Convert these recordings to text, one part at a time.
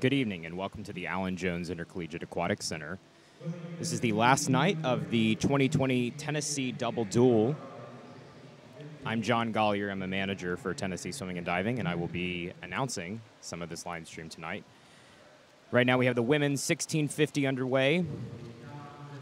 Good evening and welcome to the Allen Jones Intercollegiate Aquatic Center. This is the last night of the 2020 Tennessee Double Duel. I'm John Gollier. I'm a manager for Tennessee Swimming and Diving, and I will be announcing some of this line stream tonight. Right now we have the women's 1650 underway.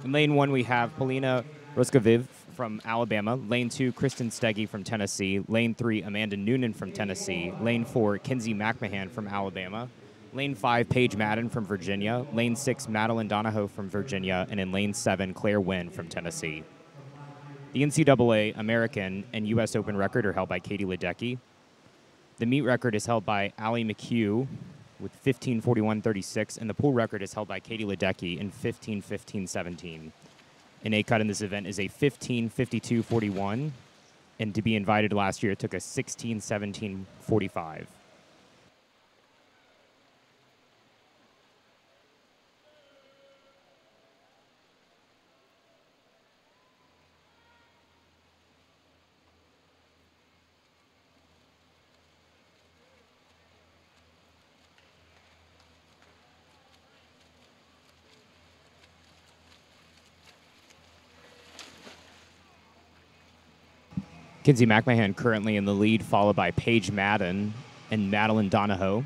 In lane 1 we have Polina Roskaviv from Alabama. Lane 2, Kristen Steggy from Tennessee. Lane 3, Amanda Noonan from Tennessee. Lane 4, Kinsey McMahon from Alabama. Lane 5, Paige Madden from Virginia. Lane 6, Madeline Donahoe from Virginia. And in lane 7, Claire Wynn from Tennessee. The NCAA American and U.S. Open record are held by Katie Ledecky. The meet record is held by Allie McHugh with 15:41.36, and the pool record is held by Katie Ledecky in 15:15.17. An A cut in this event is a 15:52.41, and to be invited last year, it took a 16:17.45. Kinsey McMahon currently in the lead, followed by Paige Madden and Madeline Donahoe.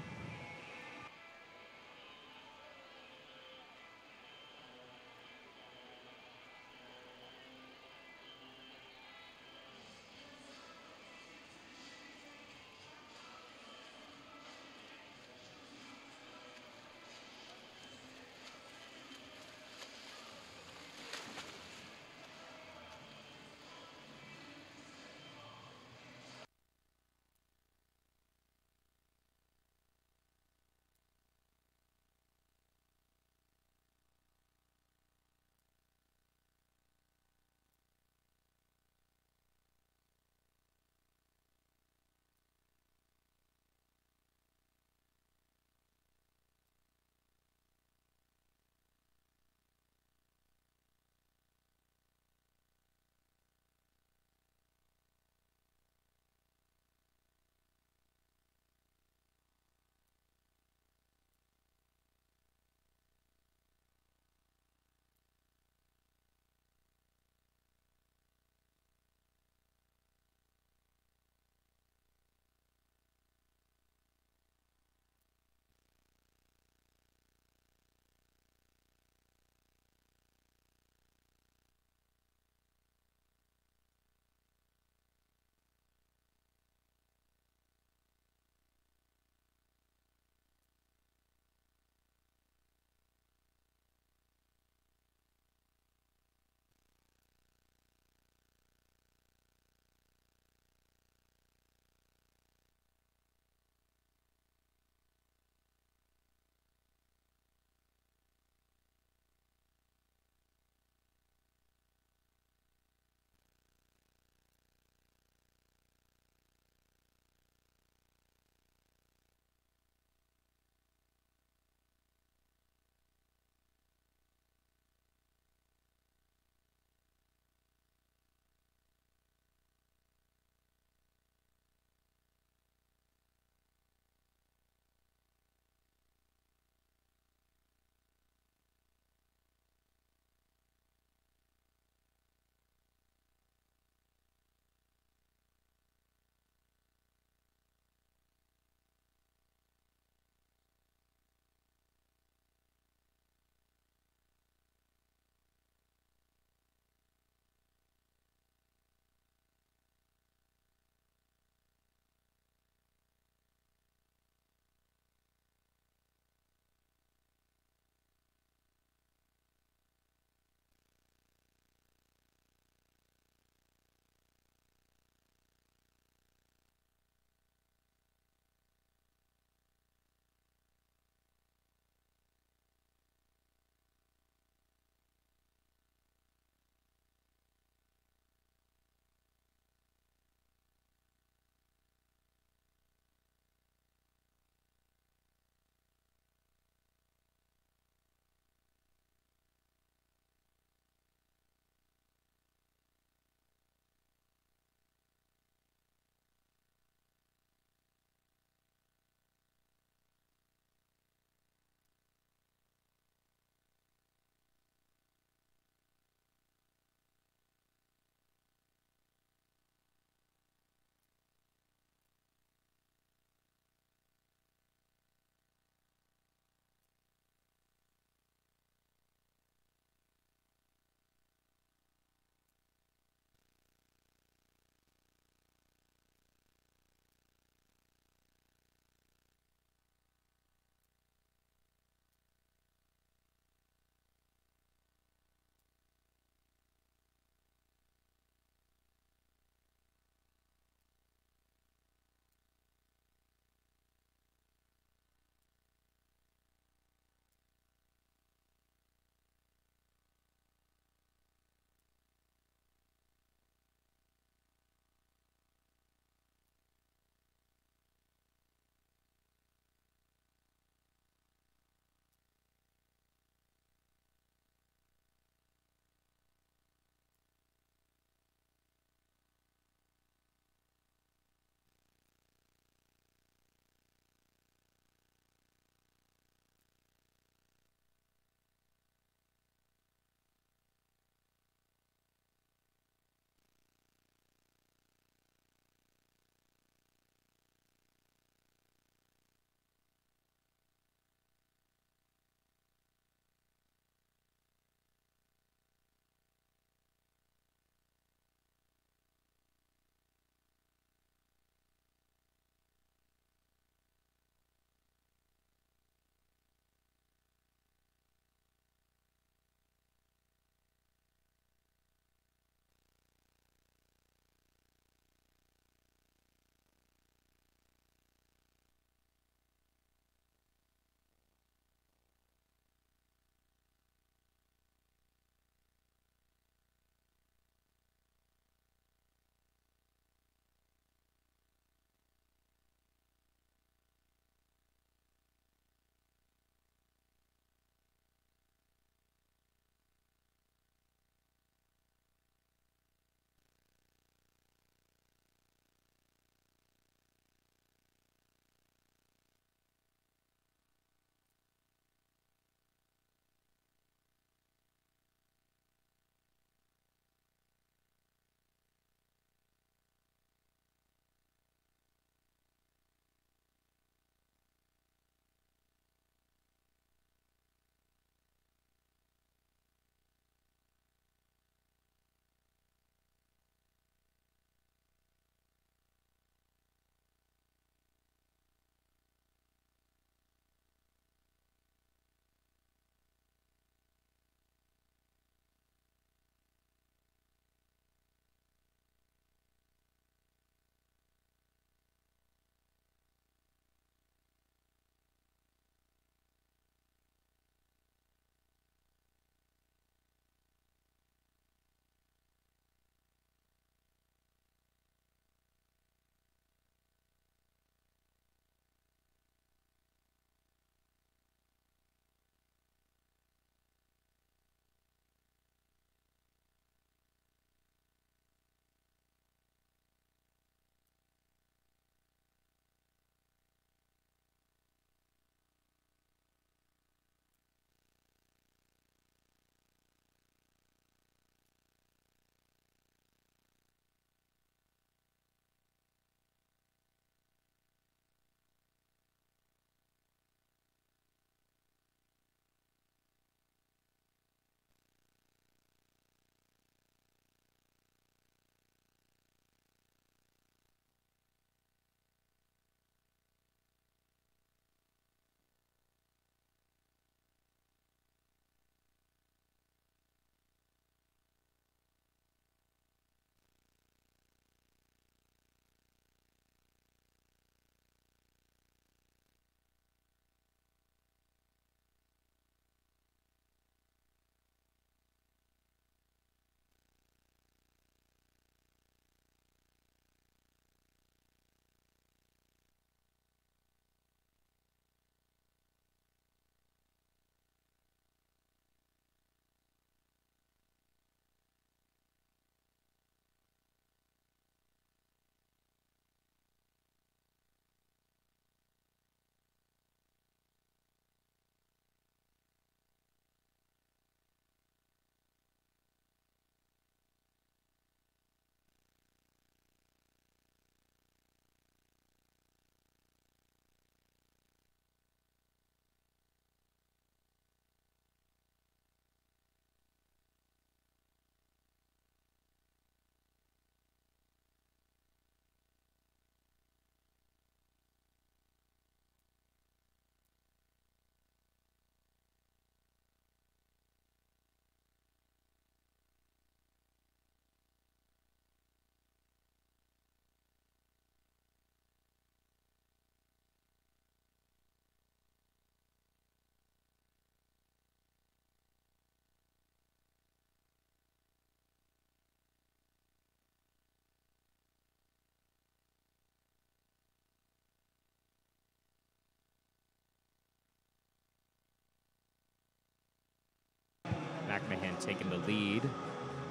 taking the lead,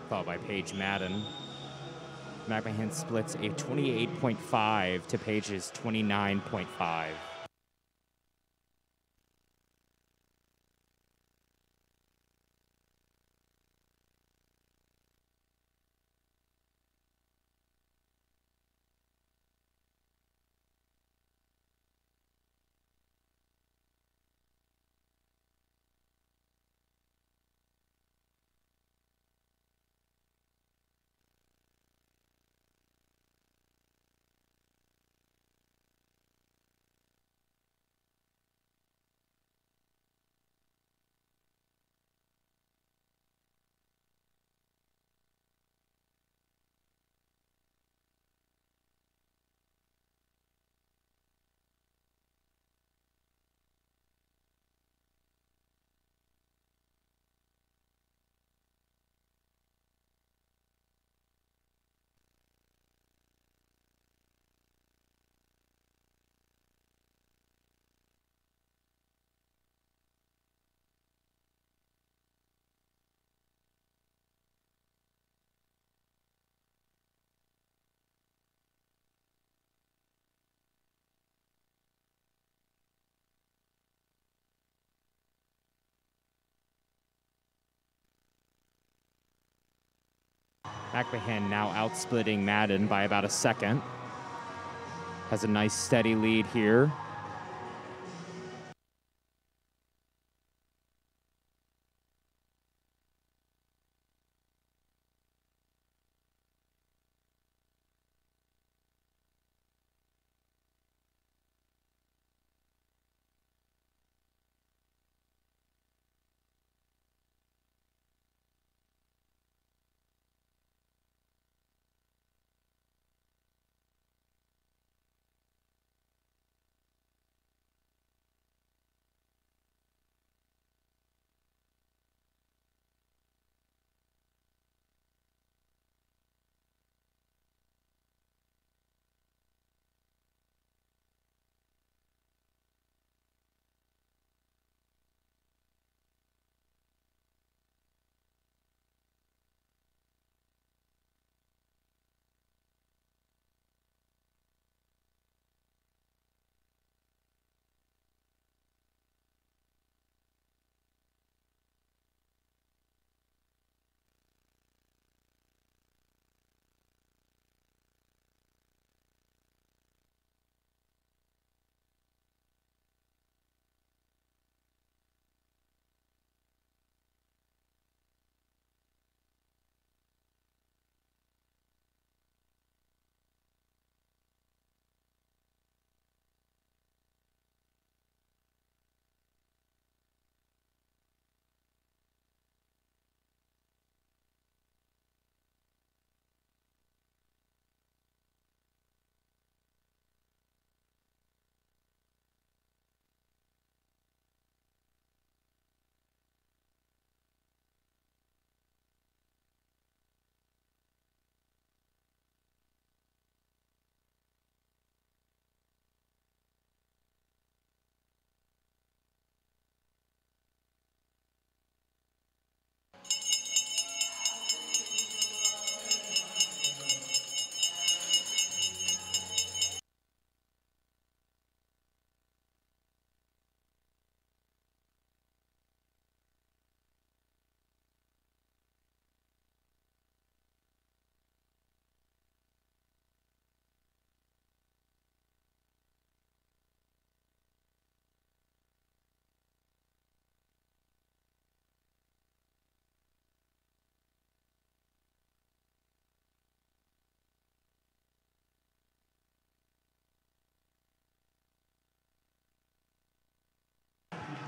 followed by Paige Madden. McMahon splits a 28.5 to Paige's 29.5. McMahon now outsplitting Madden by about a second. Has a nice steady lead here.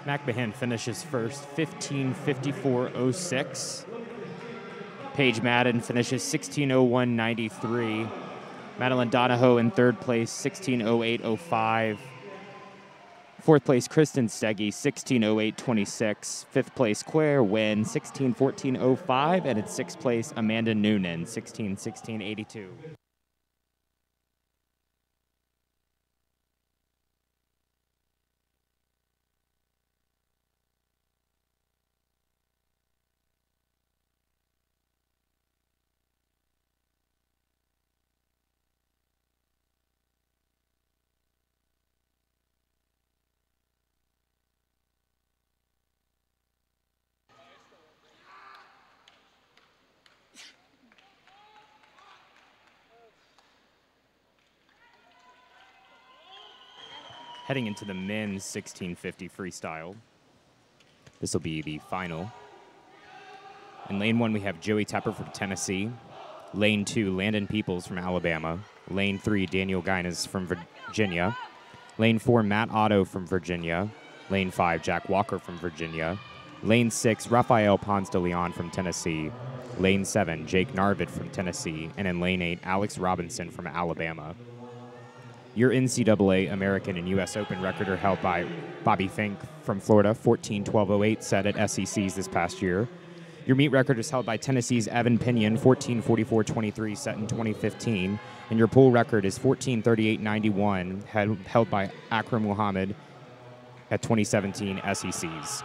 McMahon finishes first, 15:54.06. Paige Madden finishes 16:01.93. Madeline Donahoe in third place, 16:08.05. Fourth place, Kristen Steggy, 16:08.26. Fifth place, Claire Wynn, 16:14.05. And in sixth place, Amanda Noonan, 16:16.82. heading into the men's 1650 freestyle. This will be the final. In lane 1, we have Joey Tepper from Tennessee. Lane 2, Landon Peoples from Alabama. Lane 3, Daniel Guinness from Virginia. Lane 4, Matt Otto from Virginia. Lane 5, Jack Walker from Virginia. Lane 6, Rafael Ponce de Leon from Tennessee. Lane 7, Jake Narvid from Tennessee. And in Lane 8, Alex Robinson from Alabama. Your NCAA, American, and U.S. Open record are held by Bobby Fink from Florida, 14-12-08, set at SECs this past year. Your meet record is held by Tennessee's Evan Pinion, 14-44-23, set in 2015. And your pool record is 14-38-91, held by Akram Muhammad at 2017 SECs.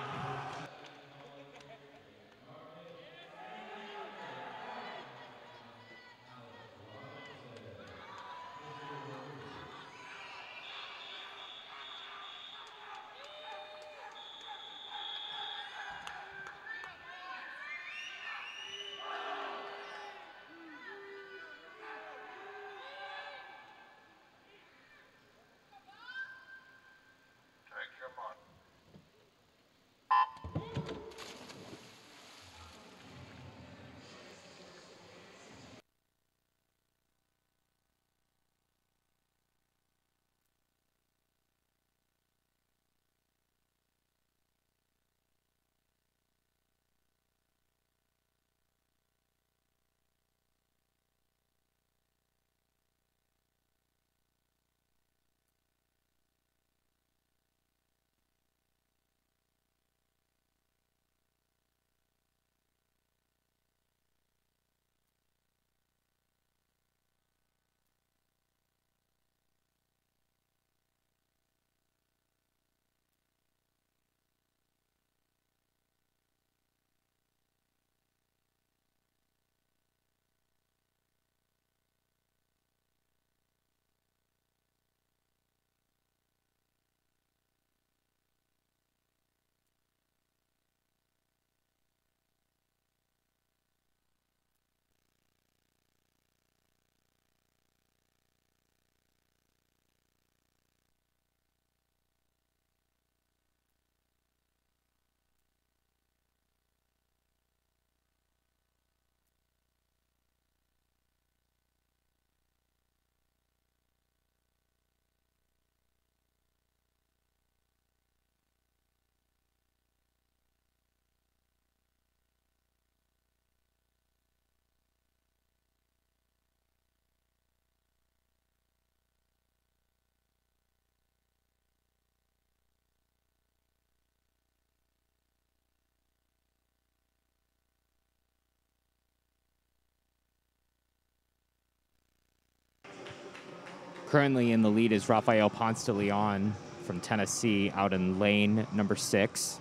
Currently in the lead is Rafael Ponce de Leon from Tennessee out in lane number 6.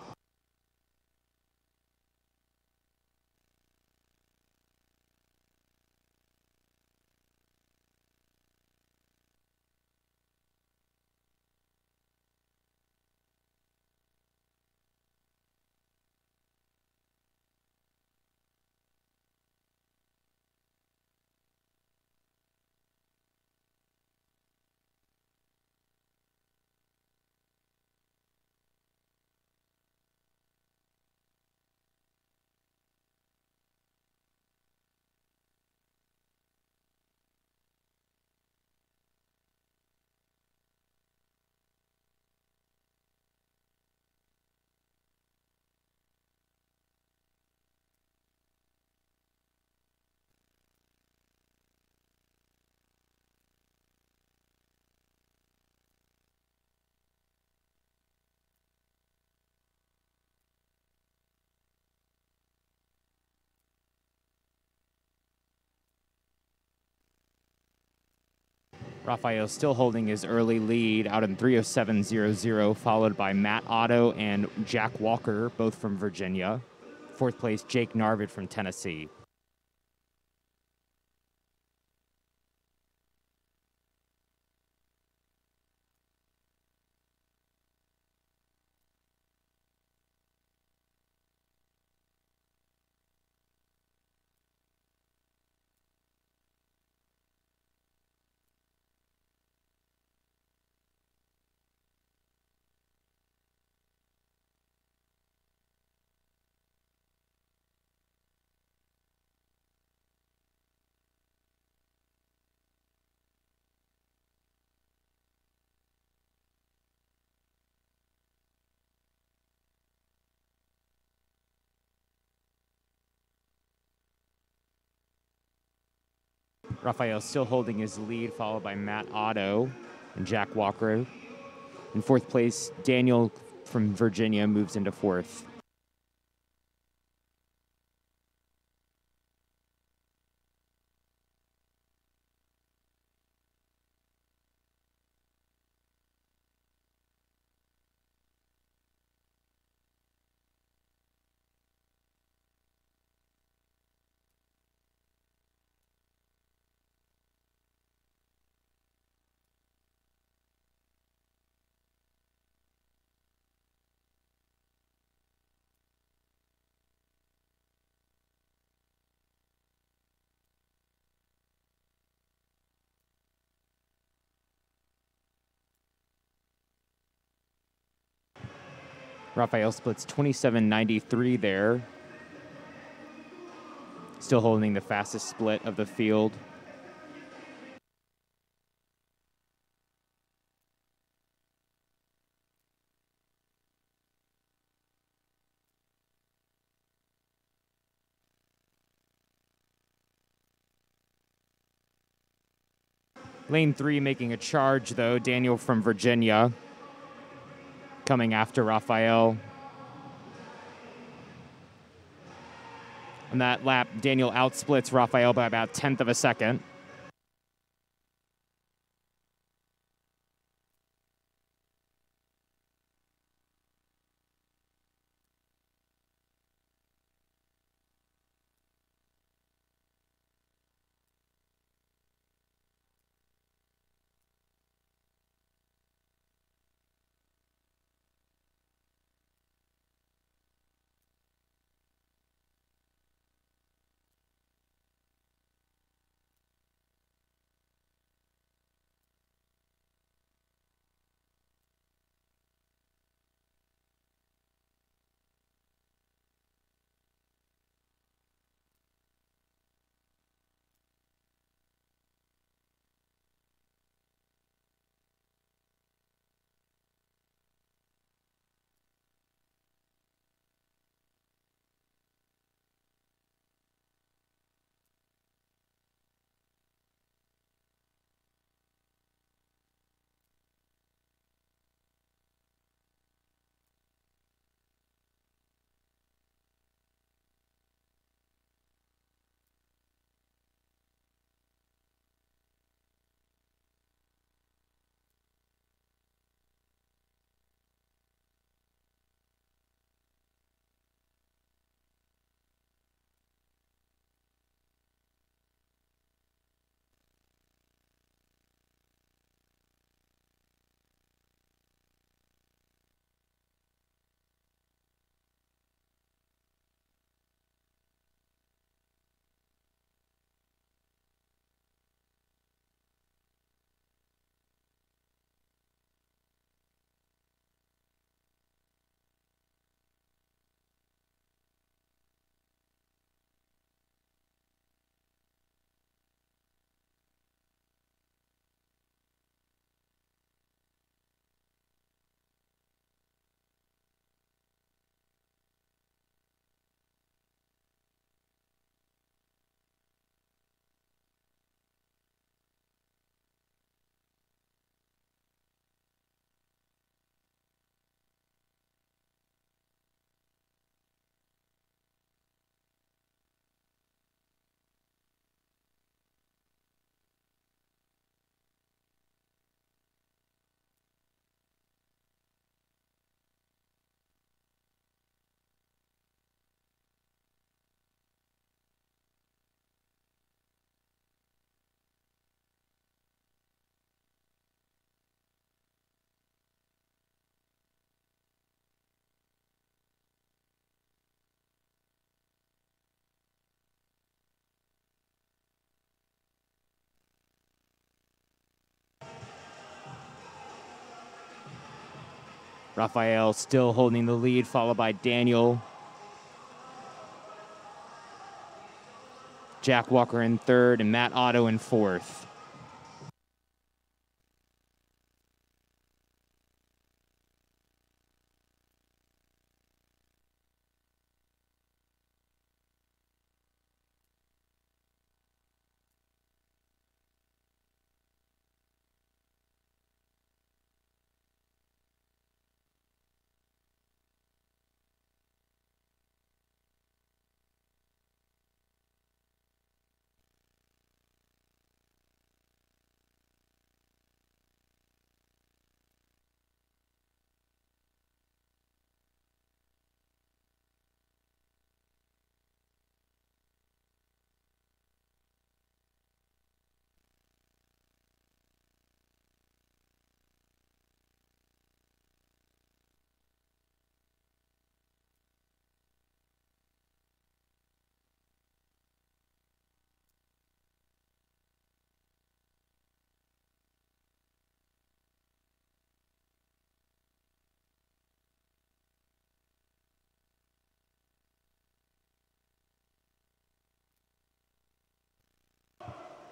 Rafael still holding his early lead out in 3:07.00, followed by Matt Otto and Jack Walker, both from Virginia. Fourth place, Jake Narvid from Tennessee. Raphael still holding his lead, followed by Matt Otto and Jack Walker. In fourth place, Daniel from Virginia moves into fourth. Raphael splits 27.93 there. Still holding the fastest split of the field. Lane 3 making a charge, though. Daniel from Virginia coming after Raphael. On that lap, Daniel outsplits Raphael by about 1/10 of a second. Raphael still holding the lead, followed by Daniel. Jack Walker in third and Matt Otto in fourth.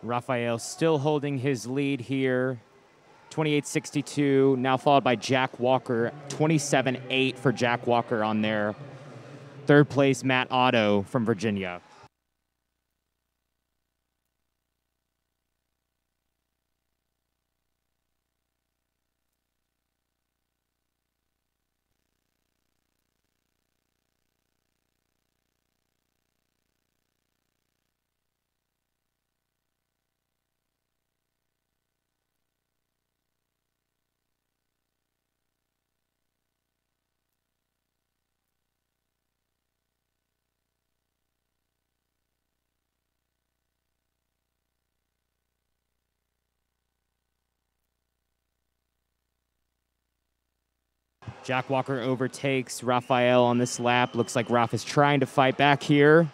Raphael still holding his lead here. 28-62, now followed by Jack Walker. 27-8 for Jack Walker on there. Third place, Matt Otto from Virginia. Jack Walker overtakes Raphael on this lap. Looks like Raph is trying to fight back here.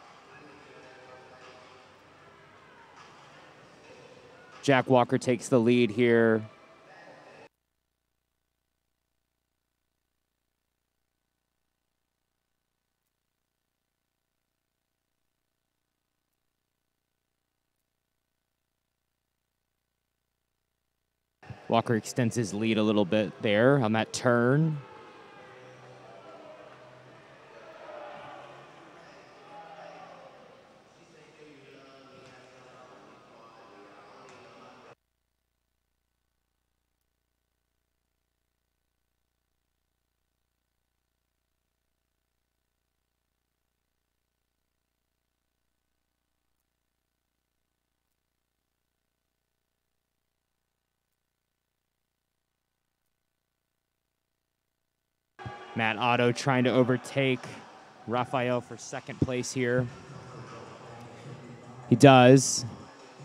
Jack Walker takes the lead here. Walker extends his lead a little bit there on that turn. Matt Otto trying to overtake Raphael for second place here. He does.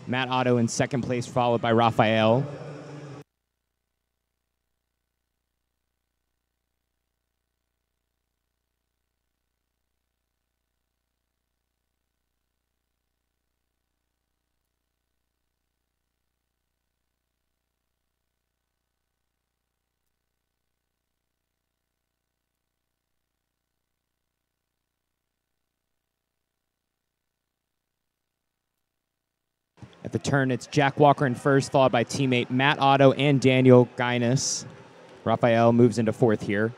Matt Otto in second place, followed by Raphael. At the turn, it's Jack Walker in first, followed by teammate Matt Otto and Daniel Guinness. Raphael moves into fourth here.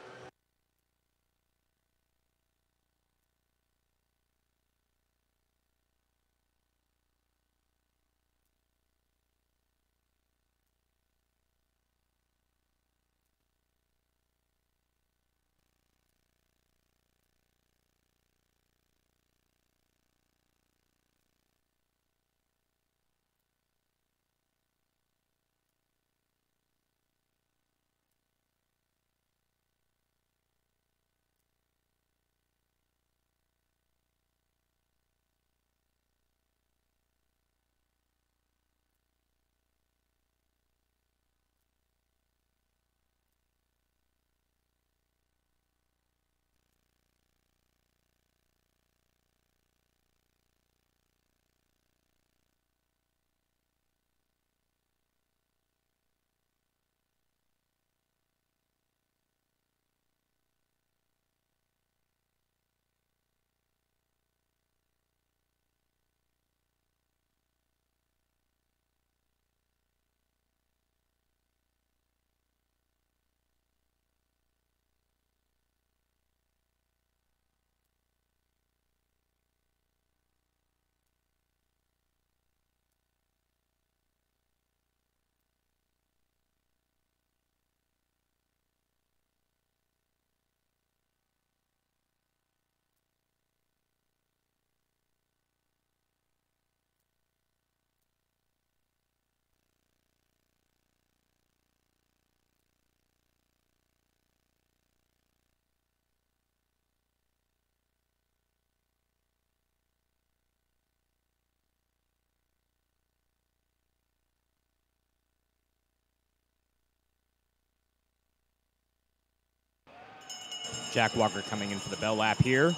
Jack Walker coming in for the bell lap here.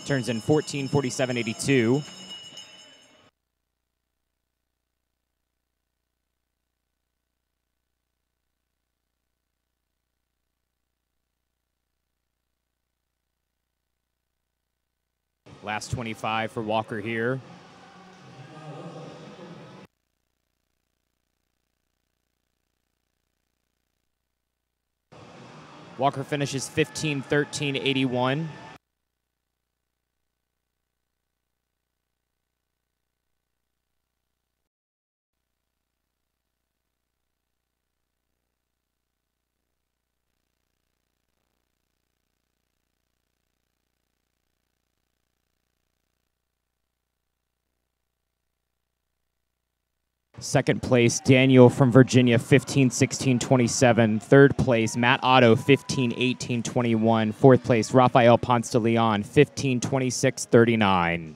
Turns in 14:47.82. Last 25 for Walker here. Walker finishes 15-13-81. Second place, Daniel from Virginia, 15-16-27. Third place, Matt Otto, 15-18-21. Fourth place, Rafael Ponce de Leon, 15-26-39.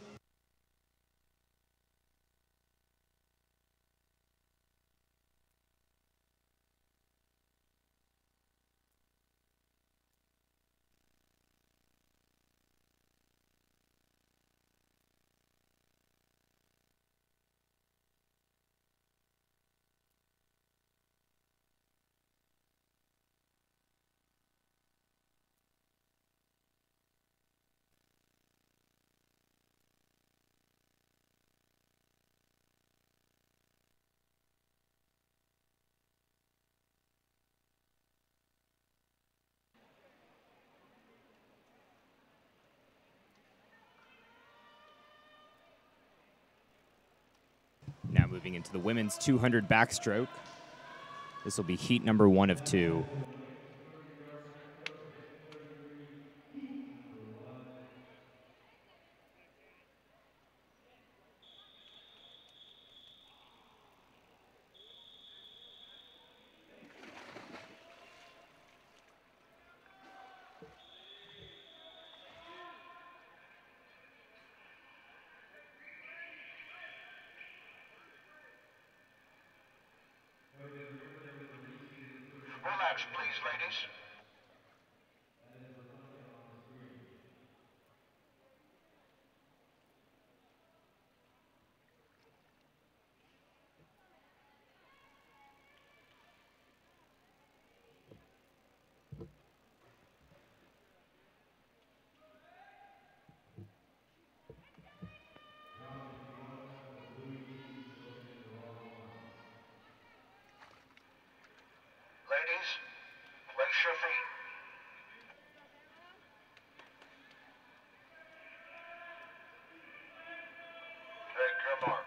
Now moving into the women's 200 backstroke. This will be heat number 1 of 2. Relax, please, ladies. Ladies, place your feet. Take your mark.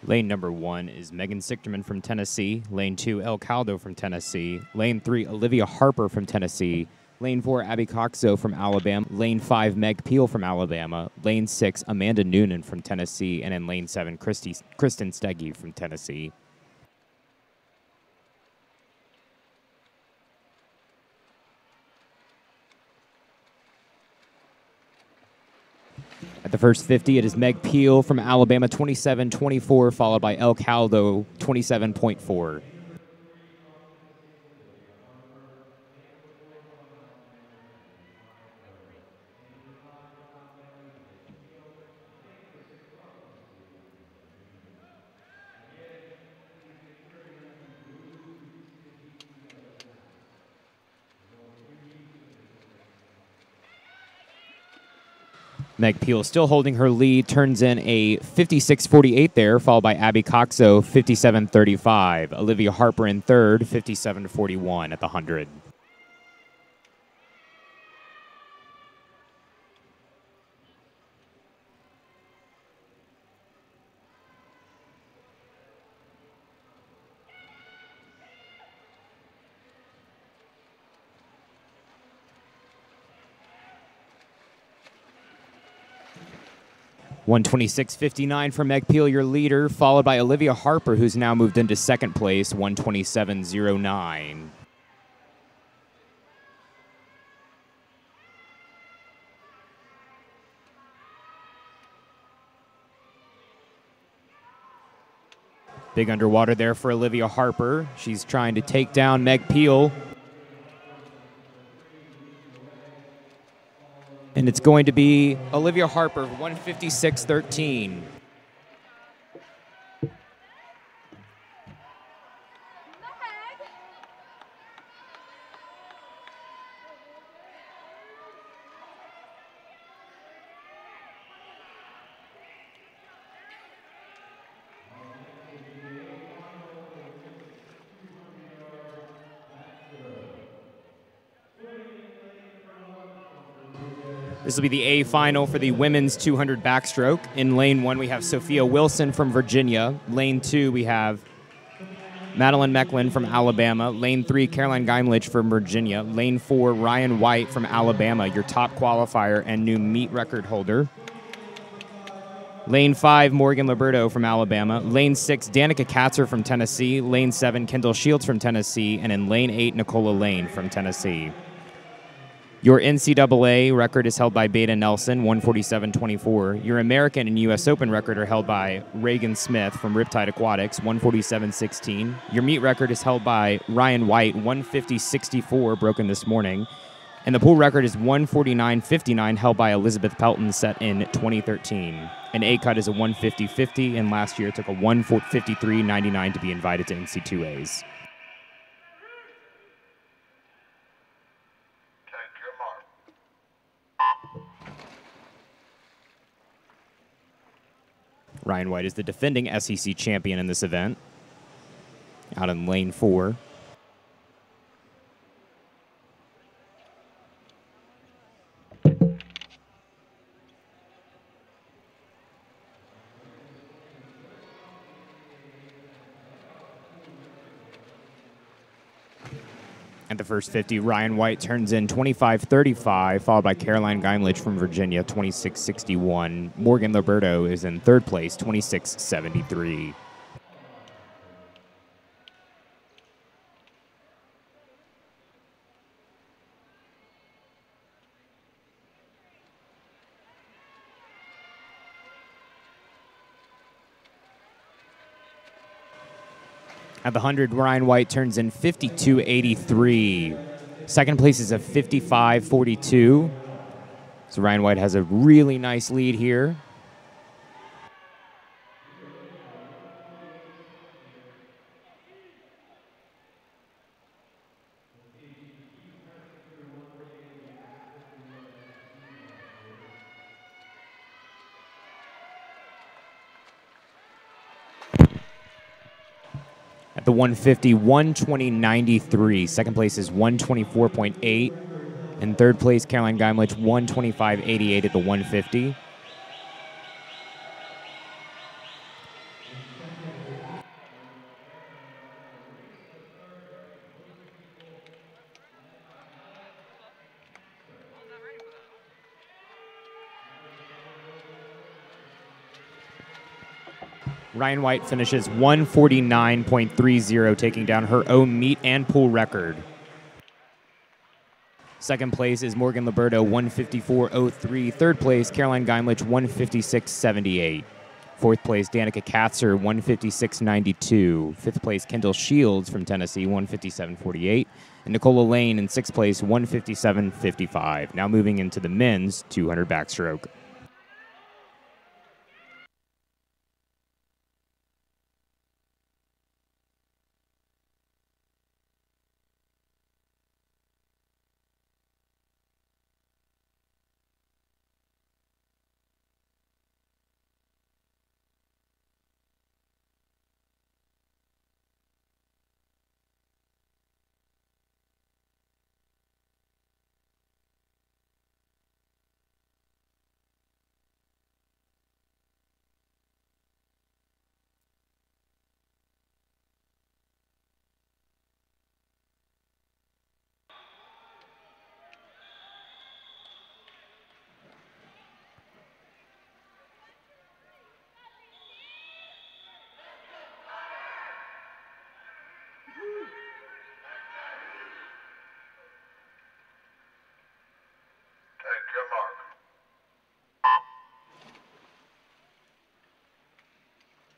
Lane number 1 is Megan Sichterman from Tennessee. Lane 2, El Caldo from Tennessee. Lane 3, Olivia Harper from Tennessee. Lane 4, Abby Coxo from Alabama. Lane 5, Meg Peel from Alabama. Lane 6, Amanda Noonan from Tennessee. And in Lane 7, Kristen Steggy from Tennessee. At the first 50, it is Meg Peel from Alabama, 27-24, followed by El Caldo, 27.4. Meg Peel still holding her lead, turns in a 56-48 there, followed by Abby Coxo, 57-35. Olivia Harper in third, 57-41 at the 100. (126.59) for Meg Peel, your leader, followed by Olivia Harper, who's now moved into second place, 127.09. Big underwater there for Olivia Harper. She's trying to take down Meg Peel. And it's going to be Olivia Harper, 156.13. This will be the A final for the women's 200 backstroke. In lane 1, we have Sophia Wilson from Virginia. Lane 2, we have Madeline Mecklin from Alabama. Lane 3, Caroline Geimlich from Virginia. Lane 4, Ryan White from Alabama, your top qualifier and new meet record holder. Lane 5, Morgan Liberto from Alabama. Lane 6, Danica Katzer from Tennessee. Lane 7, Kendall Shields from Tennessee. And in lane 8, Nicola Lane from Tennessee. Your NCAA record is held by Beta Nelson, 147.24. Your American and U.S. Open record are held by Reagan Smith from Riptide Aquatics, 147.16. Your meet record is held by Ryan White, 150.64, broken this morning. And the pool record is 149.59, held by Elizabeth Pelton, set in 2013. An A-cut is a 150.50, and last year it took a 153.99 to be invited to NC2As. Ryan White is the defending SEC champion in this event, out in lane 4. At the first 50, Ryan White turns in 25.35, followed by Caroline Geimlich from Virginia, 26.61. Morgan Liberto is in third place, 26.73. At the 100, Ryan White turns in 52.83. Second place is a 55.42. So Ryan White has a really nice lead here. At the 150, 120.93. Second place is 124.8. In third place, Caroline Geimlich, 125.88 at the 150. Ryan White finishes 149.30, taking down her own meet and pool record. Second place is Morgan Liberto, 154.03. Third place, Caroline Geimlich, 156.78. Fourth place, Danica Katzer, 156.92. Fifth place, Kendall Shields from Tennessee, 157.48. And Nicola Lane in sixth place, 157.55. Now moving into the men's 200 backstroke.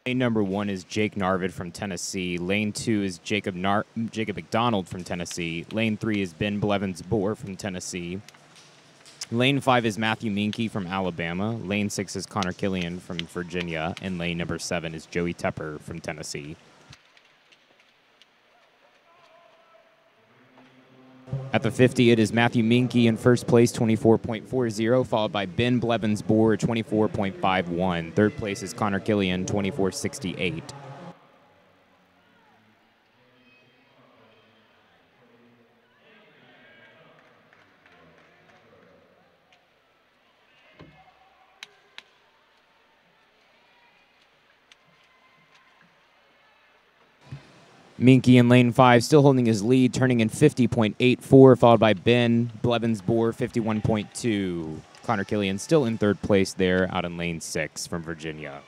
Lane number 1 is Jake Narvid from Tennessee. Lane 2 is Jacob McDonald from Tennessee. Lane 3 is Ben Blevins-Bohr from Tennessee. Lane 5 is Matthew Minke from Alabama. Lane 6 is Connor Killian from Virginia. And lane number 7 is Joey Tepper from Tennessee. At the 50, it is Matthew Minke in first place, 24.40, followed by Ben Blevins-Bohr, 24.51. Third place is Connor Killian, 24.68. Minky in lane 5 still holding his lead, turning in 50.84, followed by Ben Blevins-Bohr, 51.2. Connor Killian still in third place there out in lane 6 from Virginia.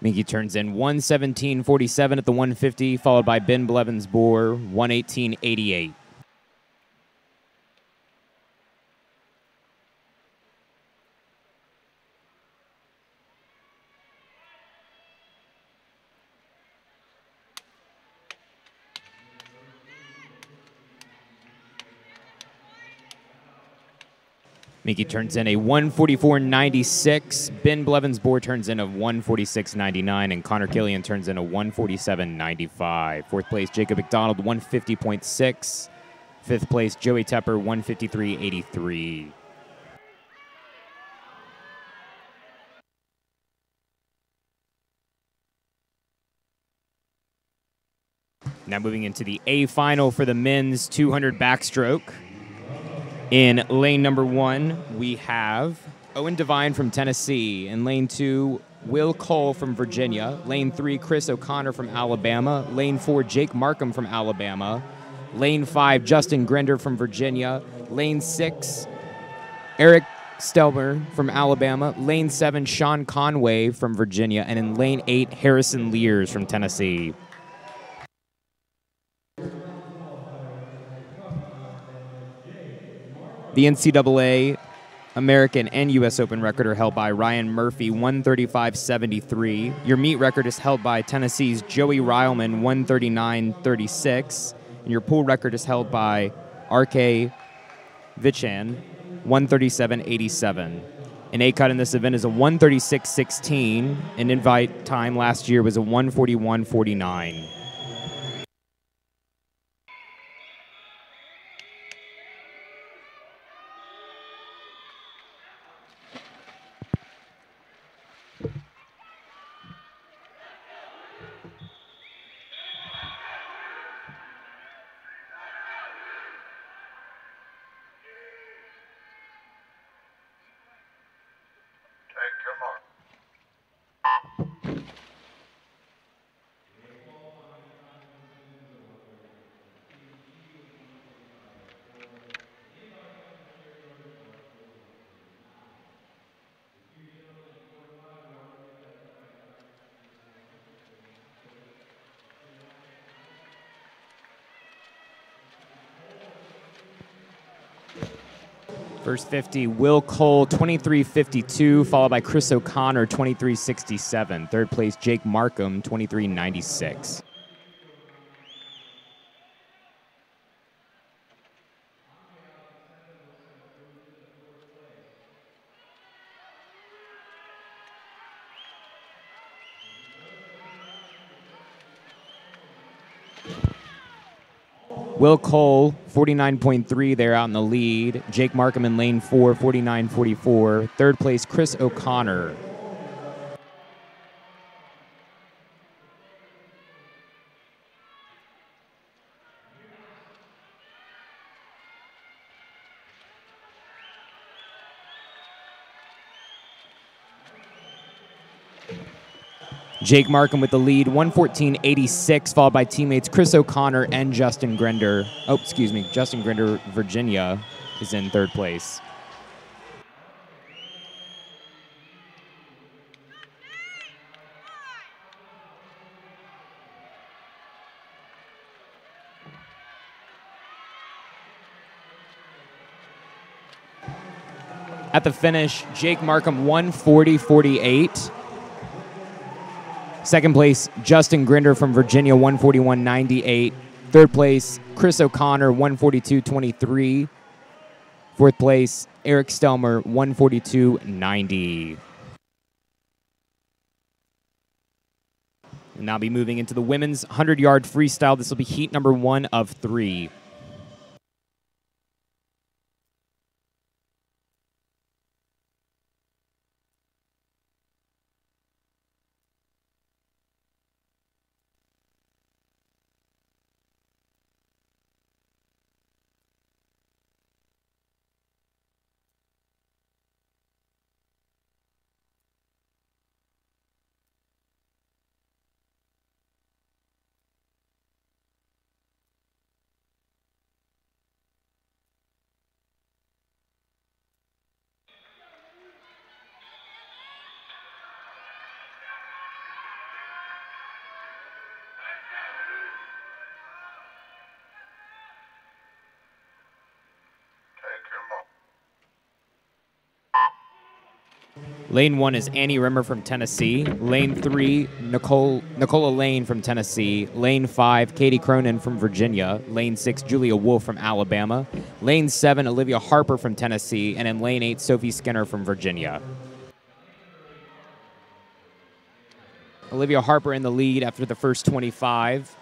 Minky turns in 117.47 at the 150, followed by Ben Blevins-Bohr, 118.88. Minky turns in a 144.96. Ben Blevins-Bohr turns in a 146.99, and Connor Killian turns in a 147.95. Fourth place, Jacob McDonald, 150.6. Fifth place, Joey Tepper, 153.83. Now moving into the A final for the men's 200 backstroke. In lane number 1, we have Owen Devine from Tennessee. In lane 2, Will Cole from Virginia. Lane 3, Chris O'Connor from Alabama. Lane 4, Jake Markham from Alabama. Lane 5, Justin Grinder from Virginia. Lane 6, Eric Stelmer from Alabama. Lane 7, Sean Conway from Virginia. And in lane 8, Harrison Lears from Tennessee. The NCAA American and U.S. Open record are held by Ryan Murphy, 135.73. Your meet record is held by Tennessee's Joey Rileman, 139.36. And your pool record is held by R.K. Vichan, 137.87. An A cut in this event is a 136.16. An invite time last year was a 141.49. Take your mark. First 50, Will Cole, 23.52, followed by Chris O'Connor, 23.67. Third place, Jake Markham, 23.96. Will Cole, 49.3 there out in the lead. Jake Markham in lane 4, 49.44. Third place, Chris O'Connor. Jake Markham with the lead, 114.86, followed by teammates Chris O'Connor and Justin Grinder. Oh, excuse me, Justin Grinder, Virginia, is in third place. At the finish, Jake Markham, 140.48. Second place, Justin Grinder from Virginia, 141.98. Third place, Chris O'Connor, 142.23. Fourth place, Eric Stelmer, 142.90. We'll now be moving into the women's 100-yard freestyle. This will be heat number 1 of 3. Lane 1 is Annie Rimmer from Tennessee. Lane 3, Nicola Lane from Tennessee. Lane 5, Katie Cronin from Virginia. Lane 6, Julia Wolf from Alabama. Lane 7, Olivia Harper from Tennessee. And in Lane 8, Sophie Skinner from Virginia. Olivia Harper in the lead after the first 25.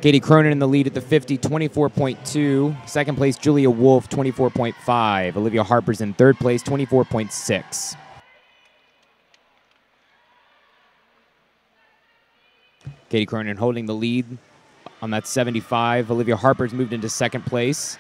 Katie Cronin in the lead at the 50, 24.2. Second place, Julia Wolf, 24.5. Olivia Harper's in third place, 24.6. Katie Cronin holding the lead on that 75. Olivia Harper's moved into second place.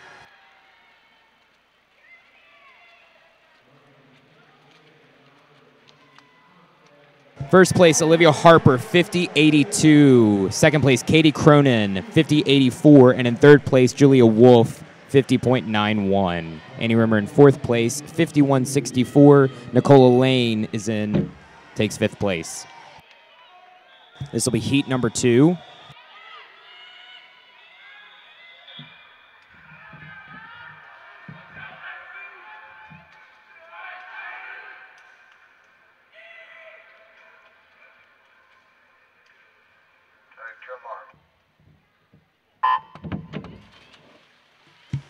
First place, Olivia Harper, 50.82. Second place, Katie Cronin, 50.84. And in third place, Julia Wolf, 50.91. Annie Rimmer in fourth place, 51.64. Nicola Lane takes fifth place. This will be heat number 2.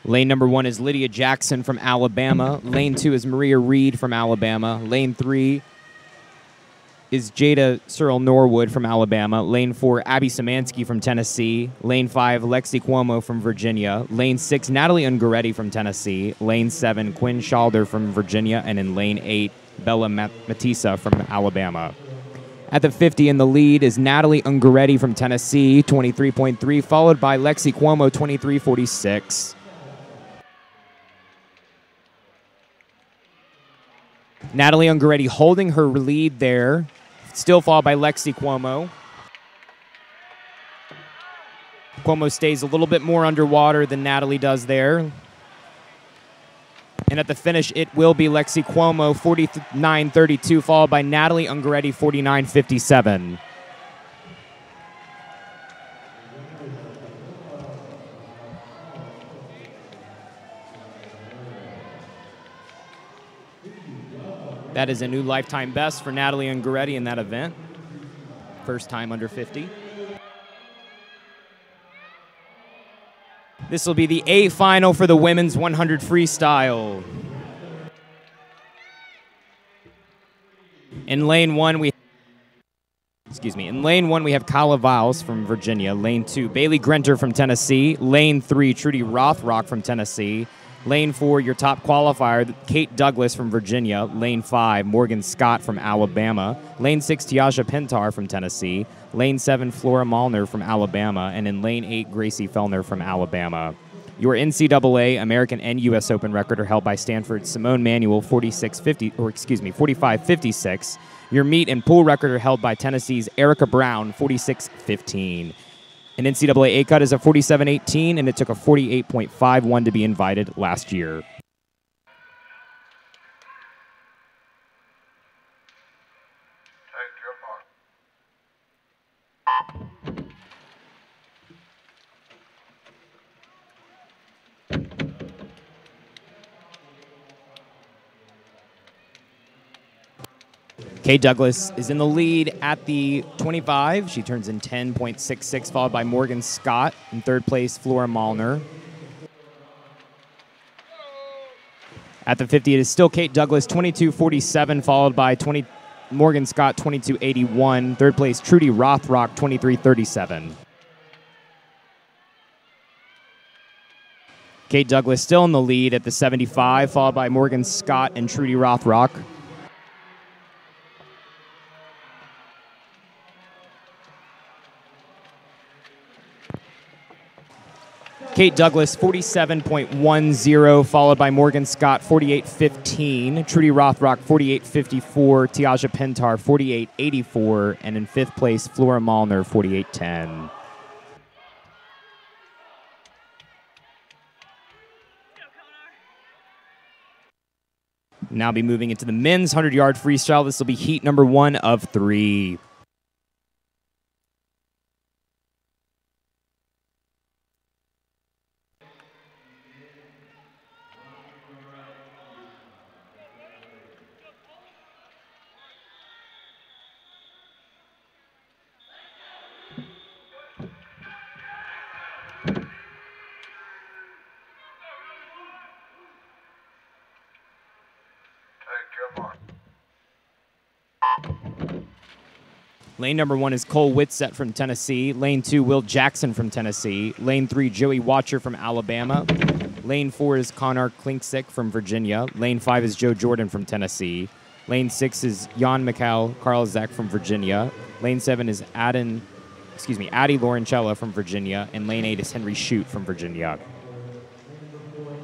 Lane number 1 is Lydia Jackson from Alabama. Lane 2 is Maria Reed from Alabama. Lane 3 is Jada Searle Norwood from Alabama. Lane 4, Abby Szymanski from Tennessee. Lane 5, Lexi Cuomo from Virginia. Lane 6, Natalie Ungaretti from Tennessee. Lane 7, Quinn Shalder from Virginia. And in Lane 8, Bella Matissa from Alabama. At the 50 in the lead is Natalie Ungaretti from Tennessee, 23.3, followed by Lexi Cuomo, 23.46. Natalie Ungaretti holding her lead there, still followed by Lexi Cuomo. Cuomo stays a little bit more underwater than Natalie does there. And at the finish, it will be Lexi Cuomo, 49.32, followed by Natalie Ungaretti, 49.57. That is a new lifetime best for Natalie Ungaretti in that event. First time under 50. This will be the A final for the women's 100 freestyle. In lane 1, we have Kala Viles from Virginia. Lane 2, Bailey Grenter from Tennessee. Lane 3, Trudy Rothrock from Tennessee. Lane 4, your top qualifier, Kate Douglas from Virginia. Lane 5, Morgan Scott from Alabama. Lane 6, Tiaja Pintar from Tennessee. Lane 7, Flora Malner from Alabama. And in Lane 8, Gracie Fellner from Alabama. Your NCAA, American, and U.S. Open record are held by Stanford's Simone Manuel, 45.56. Your meet and pool record are held by Tennessee's Erica Brown, 46.15. An NCAA A-Cut is a 47.18, and it took a 48.51 to be invited last year. Kate Douglas is in the lead at the 25. She turns in 10.66, followed by Morgan Scott. In third place, Flora Malner. At the 50, it is still Kate Douglas, 22.47, followed by Morgan Scott, 22.81. Third place, Trudy Rothrock, 23.37. Kate Douglas still in the lead at the 75, followed by Morgan Scott and Trudy Rothrock. Kate Douglas, 47.10, followed by Morgan Scott, 48.15. Trudy Rothrock, 48.54. Tiaja Pintar, 48.84. And in fifth place, Flora Malner, 48.10. Now be moving into the men's 100-yard freestyle. This will be heat number 1 of 3. your mark. Lane number 1 is Cole Whitsett from Tennessee. Lane 2, Will Jackson from Tennessee. Lane 3, Joey Watcher from Alabama. Lane 4 is Connor Klinksick from Virginia. Lane 5 is Joe Jordan from Tennessee. Lane 6 is Jan Mikhail Karlzak from Virginia. Lane 7 is Addie Laurencella from Virginia. And lane 8 is Henry Shute from Virginia.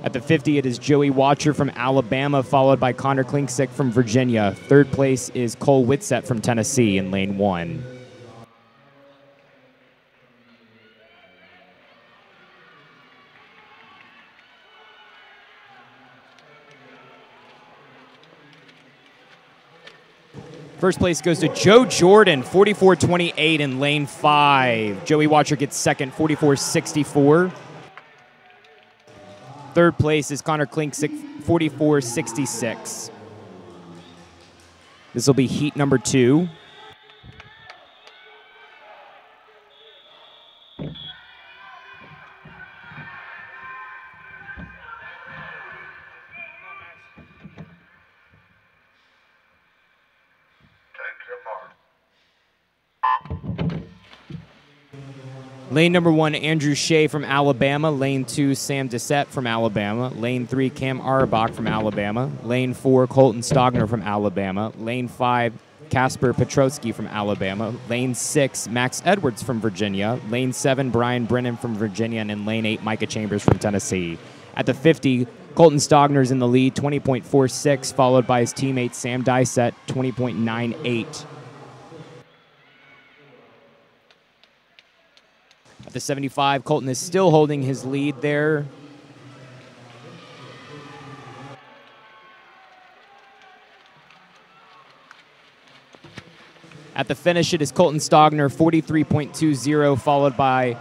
At the 50, it is Joey Watcher from Alabama, followed by Connor Klinksick from Virginia. Third place is Cole Whitsett from Tennessee in lane 1. First place goes to Joe Jordan, 44.28 in lane 5. Joey Watcher gets second, 44.64. Third place is Connor Klinksick, 44.66. This will be heat number 2. Lane number 1, Andrew Shea from Alabama. Lane 2, Sam Dissett from Alabama. Lane 3, Cam Auerbach from Alabama. Lane 4, Colton Stogner from Alabama. Lane 5, Kasper Petrowski from Alabama. Lane 6, Max Edwards from Virginia. Lane 7, Brian Brennan from Virginia. And in lane 8, Micah Chambers from Tennessee. At the 50, Colton Stogner's in the lead, 20.46, followed by his teammate Sam Dissett, 20.98. At the 75, Colton is still holding his lead there. At the finish, it is Colton Stogner, 43.20, followed by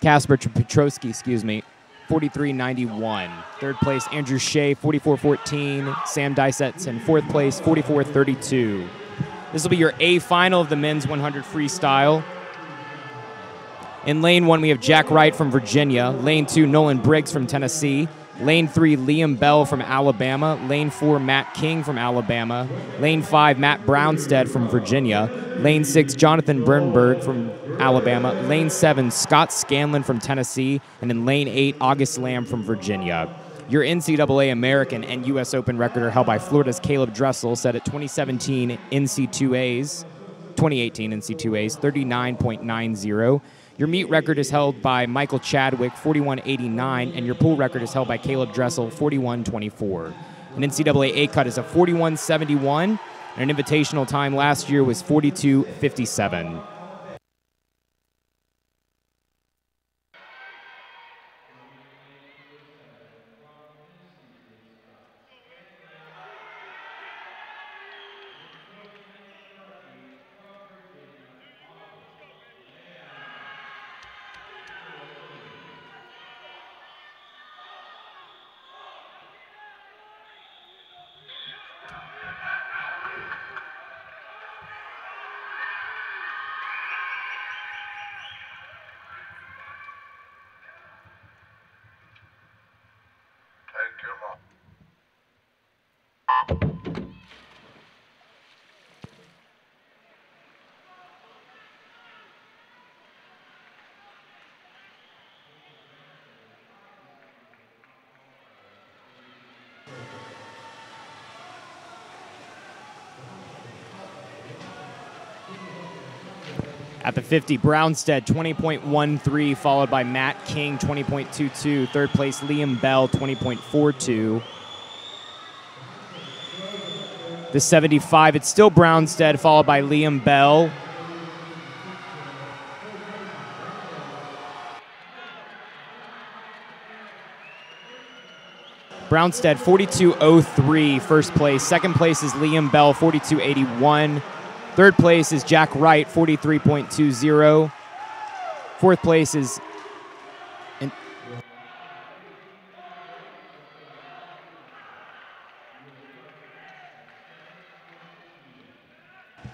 Kasper Petrowski, 43.91. Third place, Andrew Shea, 44.14. Sam Dissett's in fourth place, 44.32. This will be your A final of the men's 100 freestyle. In lane 1, we have Jack Wright from Virginia. Lane 2, Nolan Briggs from Tennessee. Lane 3, Liam Bell from Alabama. Lane 4, Matt King from Alabama. Lane 5, Matt Brownstead from Virginia. Lane 6, Jonathan Bernberg from Alabama. Lane 7, Scott Scanlon from Tennessee. And in lane 8, August Lamb from Virginia. Your NCAA American and U.S. Open record are held by Florida's Caleb Dressel, set at 2018 NC2As, 39.90. Your meet record is held by Michael Chadwick, 41.89, and your pool record is held by Caleb Dressel, 41.24. An NCAA A cut is a 41.71, and an invitational time last year was 42.57. Take your mark. At the 50, Brownstead, 20.13, followed by Matt King, 20.22. Third place, Liam Bell, 20.42. The 75, it's still Brownstead, followed by Liam Bell. Brownstead, 42.03, first place. Second place is Liam Bell, 42.81. Third place is Jack Wright, 43.20. Fourth place is... We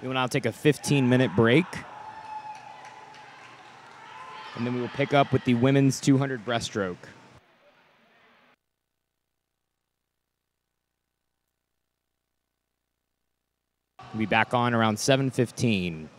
will now take a 15-minute break. And then we will pick up with the women's 200 breaststroke. We'll be back on around 7:15.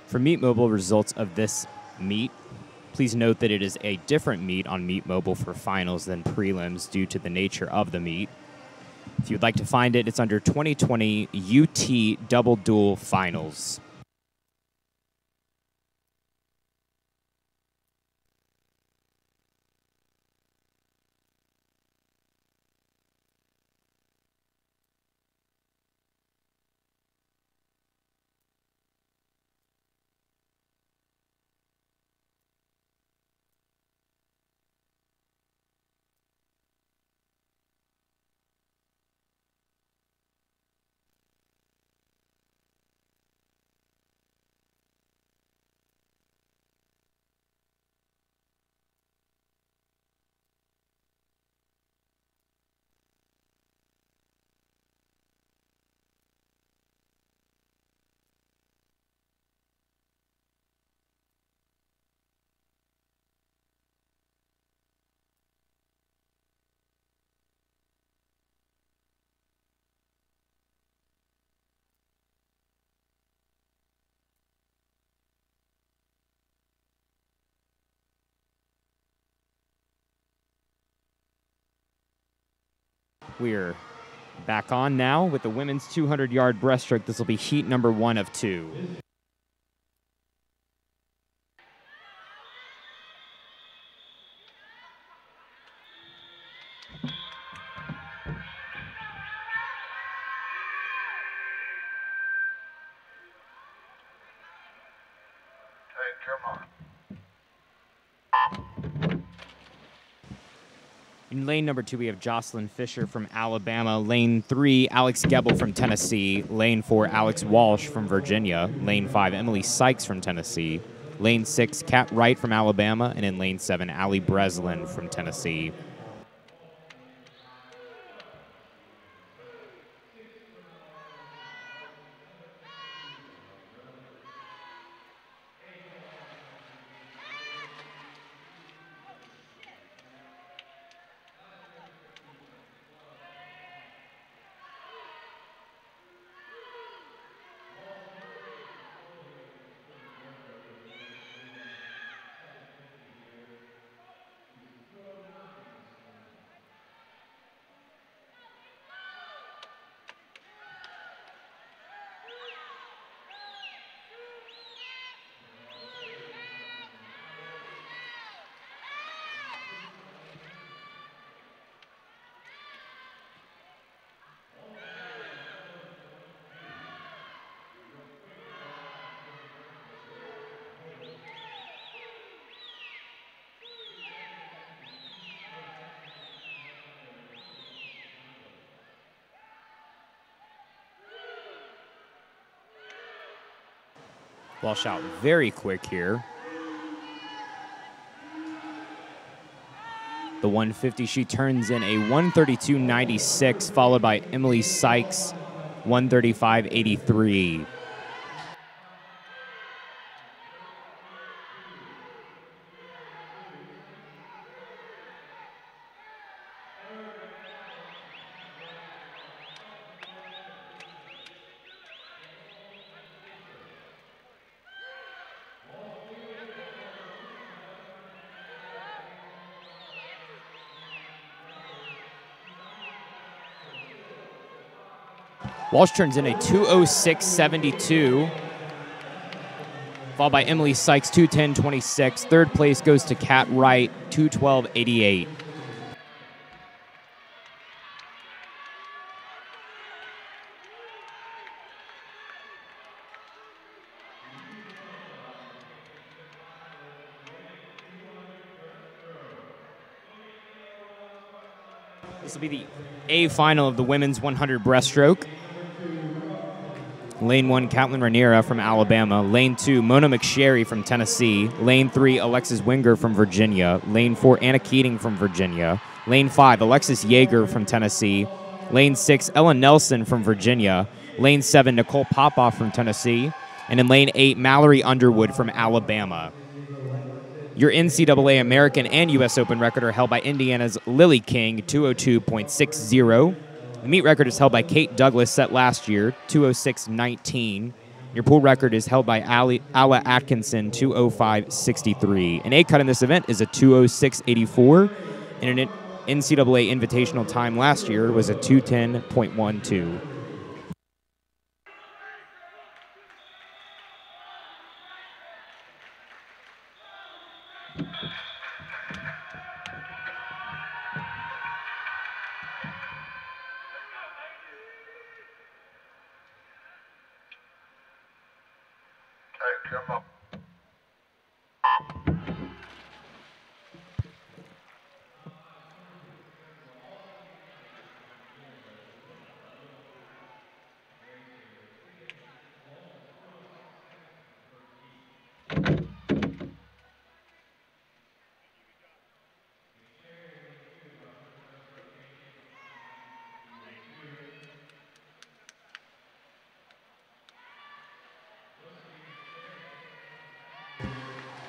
For Meet Mobile results of this meet, please note that it is a different meet on Meet Mobile for finals than prelims due to the nature of the meet. If you'd like to find it, it's under 2020 UT Double Duel Finals. We're back on now with the women's 200-yard breaststroke. This will be heat number 1 of 2. Take your mark. In lane number 2, we have Jocelyn Fisher from Alabama. Lane 3, Alex Gebel from Tennessee. Lane 4, Alex Walsh from Virginia. Lane 5, Emily Sykes from Tennessee. Lane 6, Kat Wright from Alabama. And in lane 7, Allie Breslin from Tennessee. Walsh out very quick here. The 150, she turns in a 132.96, followed by Emily Sykes, 135.83. Walsh turns in a 206.72, followed by Emily Sykes, 210.26. Third place goes to Kat Wright, 212.88. This will be the A final of the women's 100 breaststroke. Lane 1, Caitlin Raniera from Alabama. Lane 2, Mona McSherry from Tennessee. Lane 3, Alexis Winger from Virginia. Lane 4, Anna Keating from Virginia. Lane 5, Alexis Yeager from Tennessee. Lane 6, Ellen Nelson from Virginia. Lane 7, Nicole Popoff from Tennessee. And in lane 8, Mallory Underwood from Alabama. Your NCAA American and U.S. Open record are held by Indiana's Lily King, 202.60. The meet record is held by Kate Douglas, set last year, 206.19. Your pool record is held by Awa Atkinson, 2:05.63. An A cut in this event is a 2:06.84, and an NCAA invitational time last year was a 2:10.12. Hey, come on.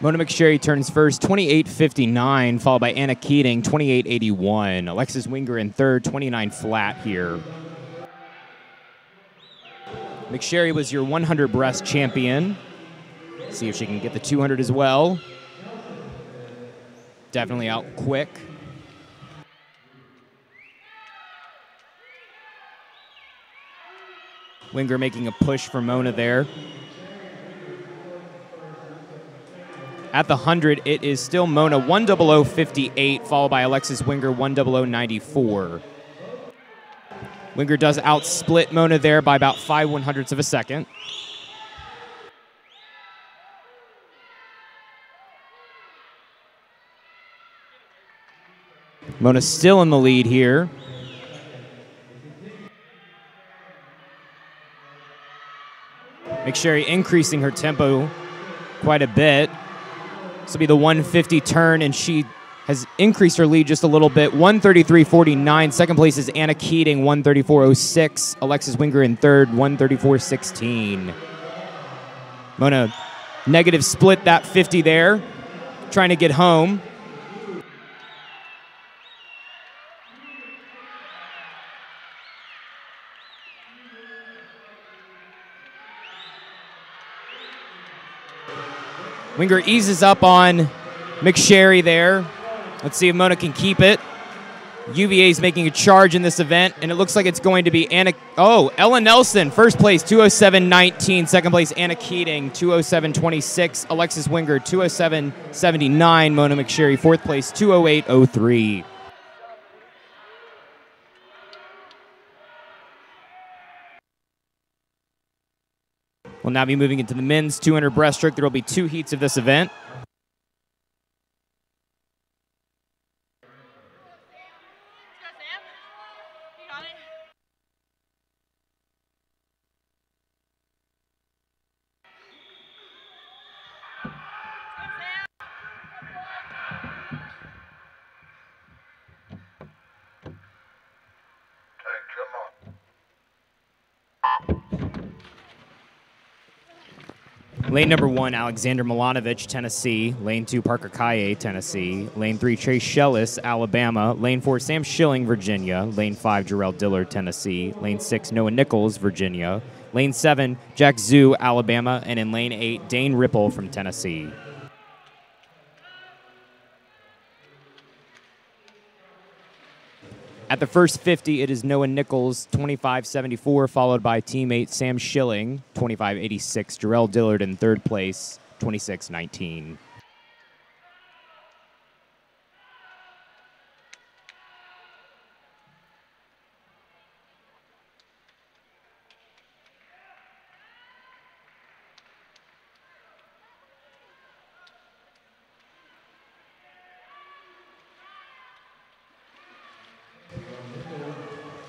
Mona McSherry turns first, 28.59, followed by Anna Keating, 28.81. Alexis Winger in third, 29 flat here. McSherry was your 100 breast champion. See if she can get the 200 as well. Definitely out quick. Winger making a push for Mona there. At the 100, it is still Mona 1:00.58, followed by Alexis Winger 1:00.94. Winger does outsplit Mona there by about 5/100ths of a second. Mona still in the lead here. McSherry increasing her tempo quite a bit. This will be the 150 turn, and she has increased her lead just a little bit. 1:33.49. Second place is Anna Keating, 1:34.06. Alexis Winger in third, 1:34.16. Mona negative split that 50 there, trying to get home. Winger eases up on McSherry there. Let's see if Mona can keep it. UVA is making a charge in this event, and it looks like it's going to be Ella Nelson, first place, 2:07.19. Second place, Anna Keating, 2:07.26. Alexis Winger, 2:07.79. Mona McSherry, fourth place, 2:08.03. We'll now be moving into the men's 200 breaststroke. There will be 2 heats of this event. Lane number 1, Alexander Milanovic, Tennessee. Lane 2, Parker Kaye, Tennessee. Lane 3, Chase Shellis, Alabama. Lane 4, Sam Schilling, Virginia. Lane 5, Jarrell Dillard, Tennessee. Lane 6, Noah Nichols, Virginia. Lane 7, Jack Zhu, Alabama. And in lane 8, Dane Ripple from Tennessee. At the first 50, it is Noah Nichols, 25.74, followed by teammate Sam Schilling, 25.86. Jarrell Dillard in third place, 26.19.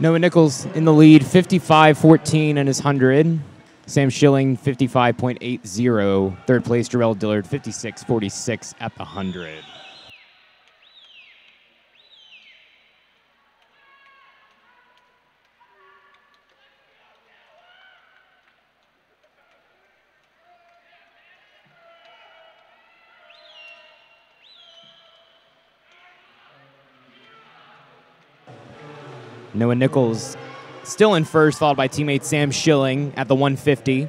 Noah Nichols in the lead, 55.14 in his 100. Sam Schilling, 55.80. Third place, Jarrell Dillard, 56.46 at the 100. Noah Nichols still in first, followed by teammate Sam Schilling at the 150.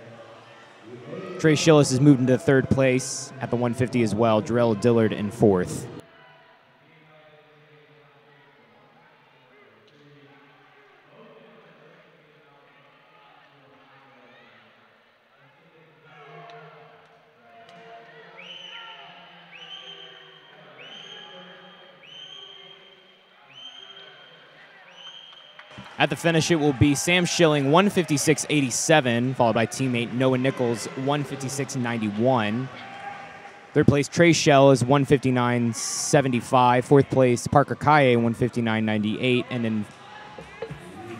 Trey Schillis has moved into third place at the 150 as well. Jarrell Dillard in fourth. At the finish, it will be Sam Schilling, 156.87, followed by teammate Noah Nichols, 156.91. Third place, Trey Schell is 159.75. Fourth place, Parker Kaye, 159.98. And in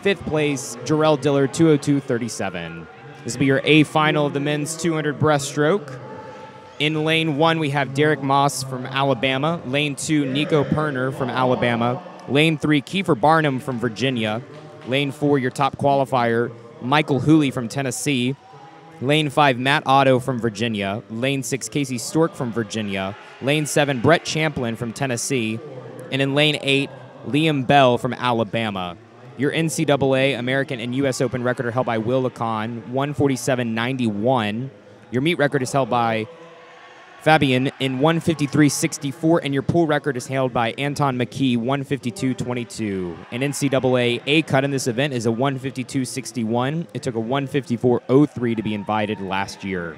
fifth place, Jarrell Dillard, 202.37. This will be your A final of the men's 200 breaststroke. In lane 1, we have Derek Moss from Alabama. Lane 2, Nico Perner from Alabama. Lane 3, Kiefer Barnum from Virginia. Lane 4, your top qualifier, Michael Hooley from Tennessee. Lane 5, Matt Otto from Virginia. Lane 6, Casey Stork from Virginia. Lane 7, Brett Champlin from Tennessee. And in lane 8, Liam Bell from Alabama. Your NCAA, American, and U.S. Open record are held by Will Lacan, 147.91. Your meet record is held by Fabian in 153.64, and your pool record is held by Anton McKee, 152.22. An NCAA A cut in this event is a 152.61. It took a 154.03 to be invited last year.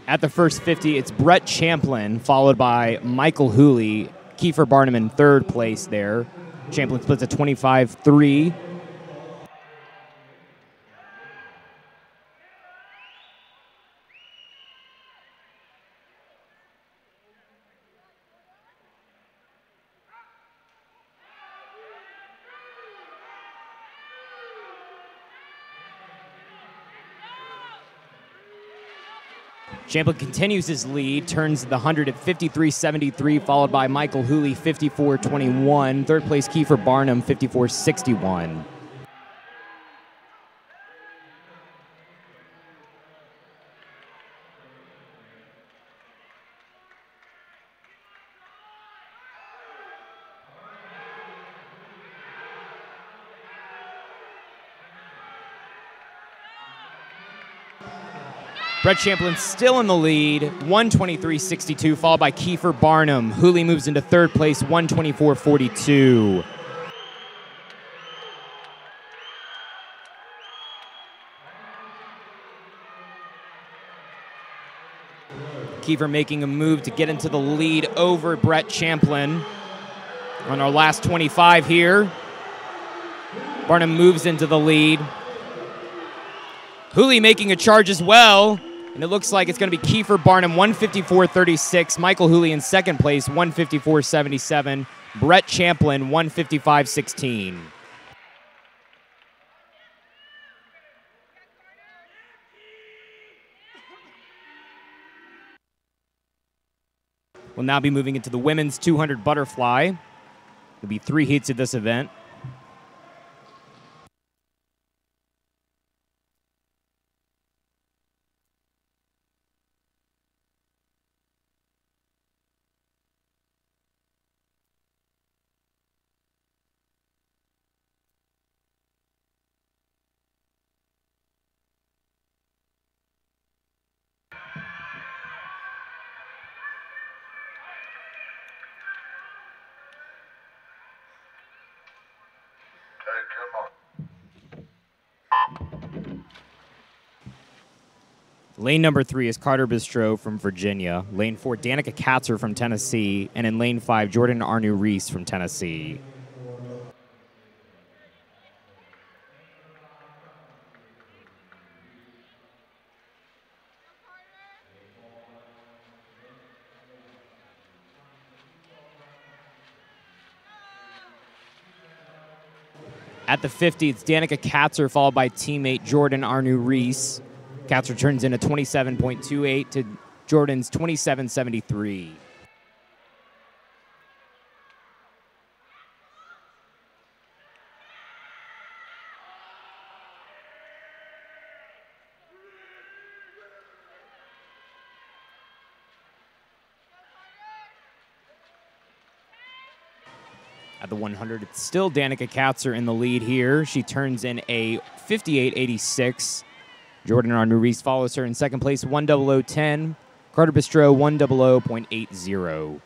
At the first 50, it's Brett Champlin, followed by Michael Hooley. Kiefer Barnum in third place there. Champlin splits a 25-3. Champlin continues his lead, turns the 100 at 53.73, followed by Michael Hooley, 54.21. Third place, Kiefer Barnum, 54.61. Brett Champlin still in the lead, 123.62, followed by Kiefer Barnum. Hooley moves into third place, 124.42. Kiefer making a move to get into the lead over Brett Champlin. On our last 25 here, Barnum moves into the lead. Hooley making a charge as well. And it looks like it's going to be Kiefer Barnum, 154.36. Michael Hooley in second place, 154.77. Brett Champlin, 155.16. We'll now be moving into the women's 200 butterfly. There'll be 3 heats at this event. Lane number 3 is Carter Bistro from Virginia. Lane 4, Danica Katzer from Tennessee. And in lane 5, Jordan Arnu-Reese from Tennessee. At the 50, it's Danica Katzer, followed by teammate Jordan Arnu-Reese. Katzer turns in a 27.28 to Jordan's 27.73. At the 100, it's still Danica Katzer in the lead here. She turns in a 58.86. Jordan Arnu-Reese follows her in second place, 1:00.10. Carter Bistro, 1:00.80.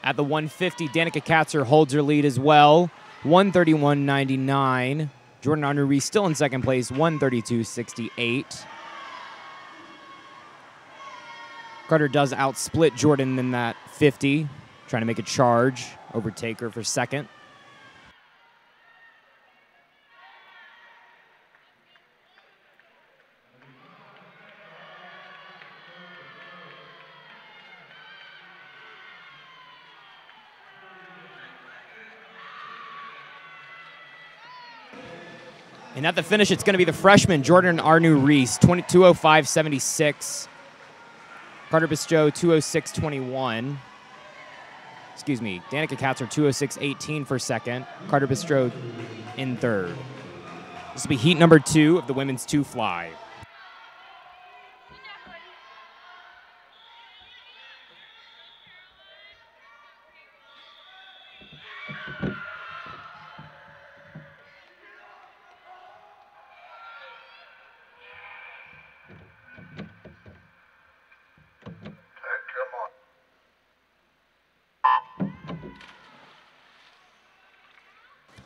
At the 150, Danica Katzer holds her lead as well, 1:31.99. Jordan Arnu-Reese still in second place, 1:32.68. Carter does outsplit Jordan in that 50, trying to make a charge, overtake her for second. And at the finish, it's going to be the freshman, Jordan Arnu-Reese, 2:05.76. Carter Bistro, 2:06.21. Excuse me, Danica Katzer, 2:06.18 for second. Carter Bistro in third. This will be heat number 2 of the women's 2 fly.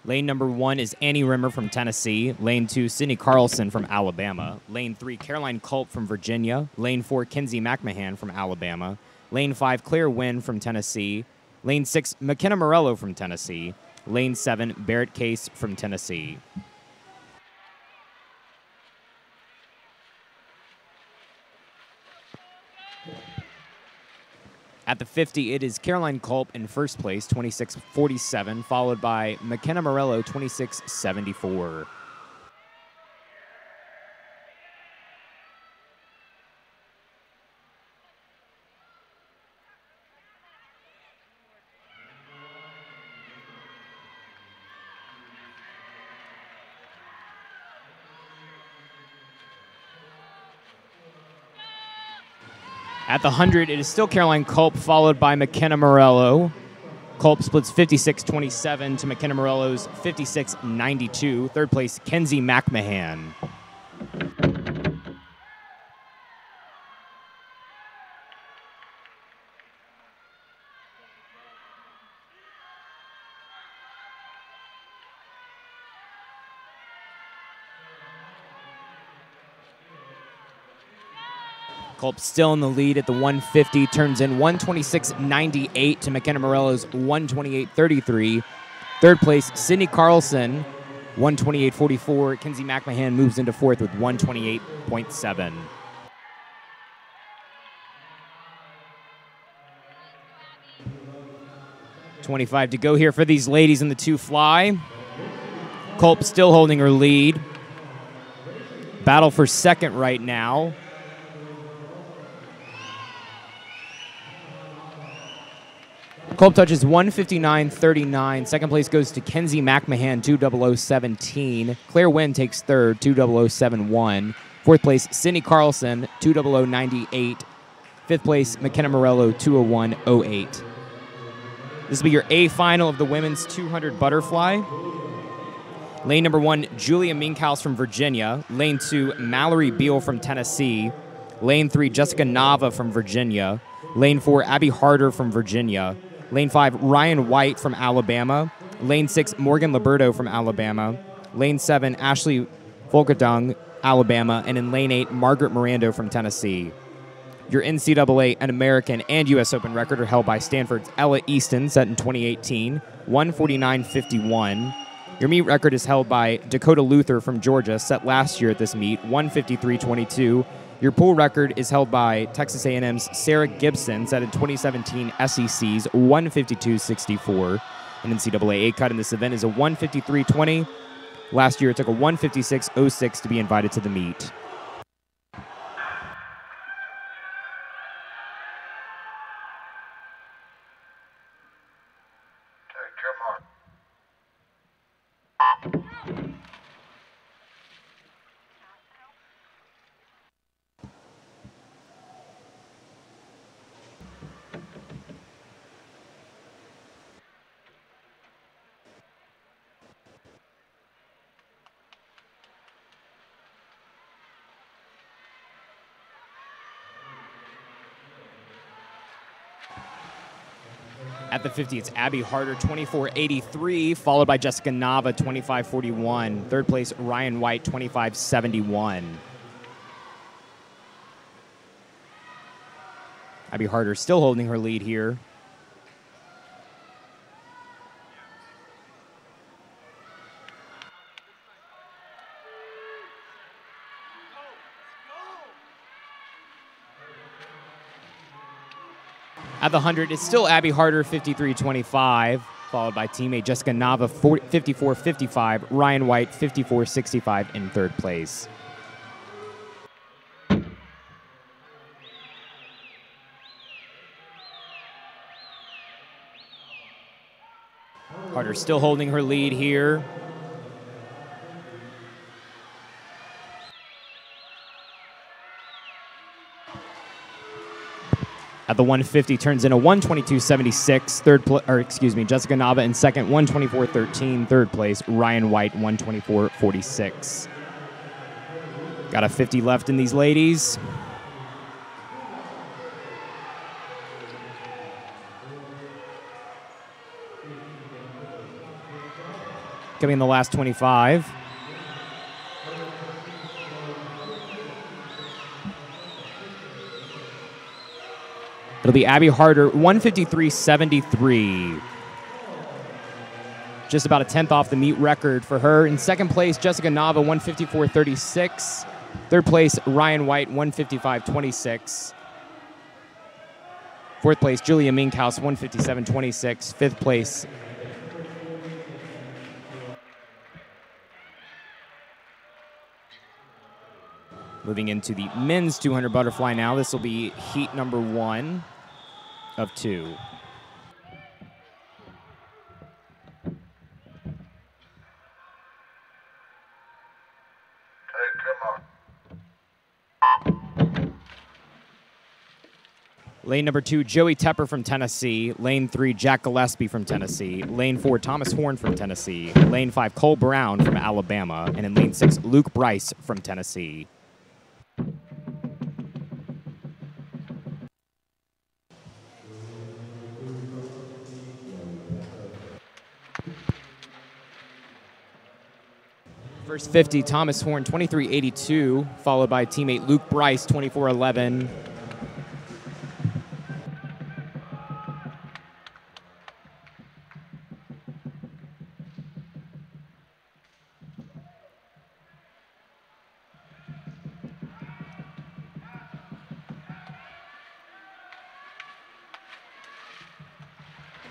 Lane number 1 is Annie Rimmer from Tennessee. Lane 2, Sydney Carlson from Alabama. Lane 3, Caroline Culp from Virginia. Lane 4, Kinsey McMahon from Alabama. Lane 5, Claire Wynn from Tennessee. Lane 6, McKenna Morello from Tennessee. Lane 7, Barrett Case from Tennessee. At the 50, it is Caroline Culp in first place, 26.47, followed by McKenna Morello, 26.74. At the 100, it is still Caroline Culp, followed by McKenna Morello. Culp splits 56.27 to McKenna Morello's 56.92. Third place, Kinsey McMahon. Culp still in the lead at the 150, turns in 126.98 to McKenna Morello's 128.33. Third place, Sydney Carlson, 128.44. Kinsey McMahon moves into fourth with 128.7. .25 to go here for these ladies in the 2 fly. Culp still holding her lead. Battle for second right now. Culp touches 159.39. Second place goes to Kinsey McMahon, 2:00.17. Claire Wynn takes third, 2:00.71. Fourth place, Sydney Carlson, 2:00.98. Fifth place, McKenna Morello, 2:01.08. This will be your A final of the women's 200 butterfly. Lane number 1, Julia Minkhouse from Virginia. Lane 2, Mallory Beal from Tennessee. Lane 3, Jessica Nava from Virginia. Lane 4, Abby Harder from Virginia. Lane 5, Ryan White from Alabama. Lane 6, Morgan Liberto from Alabama. Lane 7, Ashley Volkerdung, Alabama. And in Lane 8, Margaret Mirando from Tennessee. Your NCAA, an American, and U.S. Open record are held by Stanford's Ella Easton, set in 2018, 149.51. Your meet record is held by Dakota Luther from Georgia, set last year at this meet, 153.22. Your pool record is held by Texas A&M's Sarah Gibson, set in 2017 SEC's 152.64. An NCAA A-cut in this event is a 153.20. Last year, it took a 156.06 to be invited to the meet. Take your mark. At the 50, it's Abby Harder, 24.83, followed by Jessica Nava, 25.41. Third place, Ryan White, 25.71. Abby Harder still holding her lead here. At the 100, it's still Abby Harder, 53.25, followed by teammate Jessica Nava, 54.55, Ryan White, 54.65 in third place. Harder still holding her lead here. At the 150, turns in a 122.76. Jessica Nava in second, 124.13. Third place, Ryan White, 124.46. Got a 50 left in these ladies. Coming in the last 25. It'll be Abby Harder, 153.73. Just about a 10th off the meet record for her. In second place, Jessica Nava, 154.36. Third place, Ryan White, 155.26. Fourth place, Julia Minkhouse, 157.26. Fifth place, moving into the men's 200 butterfly now. This will be heat number 1 of 2. Take your mark. Lane number 2, Joey Tepper from Tennessee. Lane 3, Jack Gillespie from Tennessee. Lane 4, Thomas Horn from Tennessee. Lane 5, Cole Brown from Alabama. And in lane 6, Luke Bryce from Tennessee. First 50, Thomas Horn, 23.82, followed by teammate Luke Bryce, 24.11.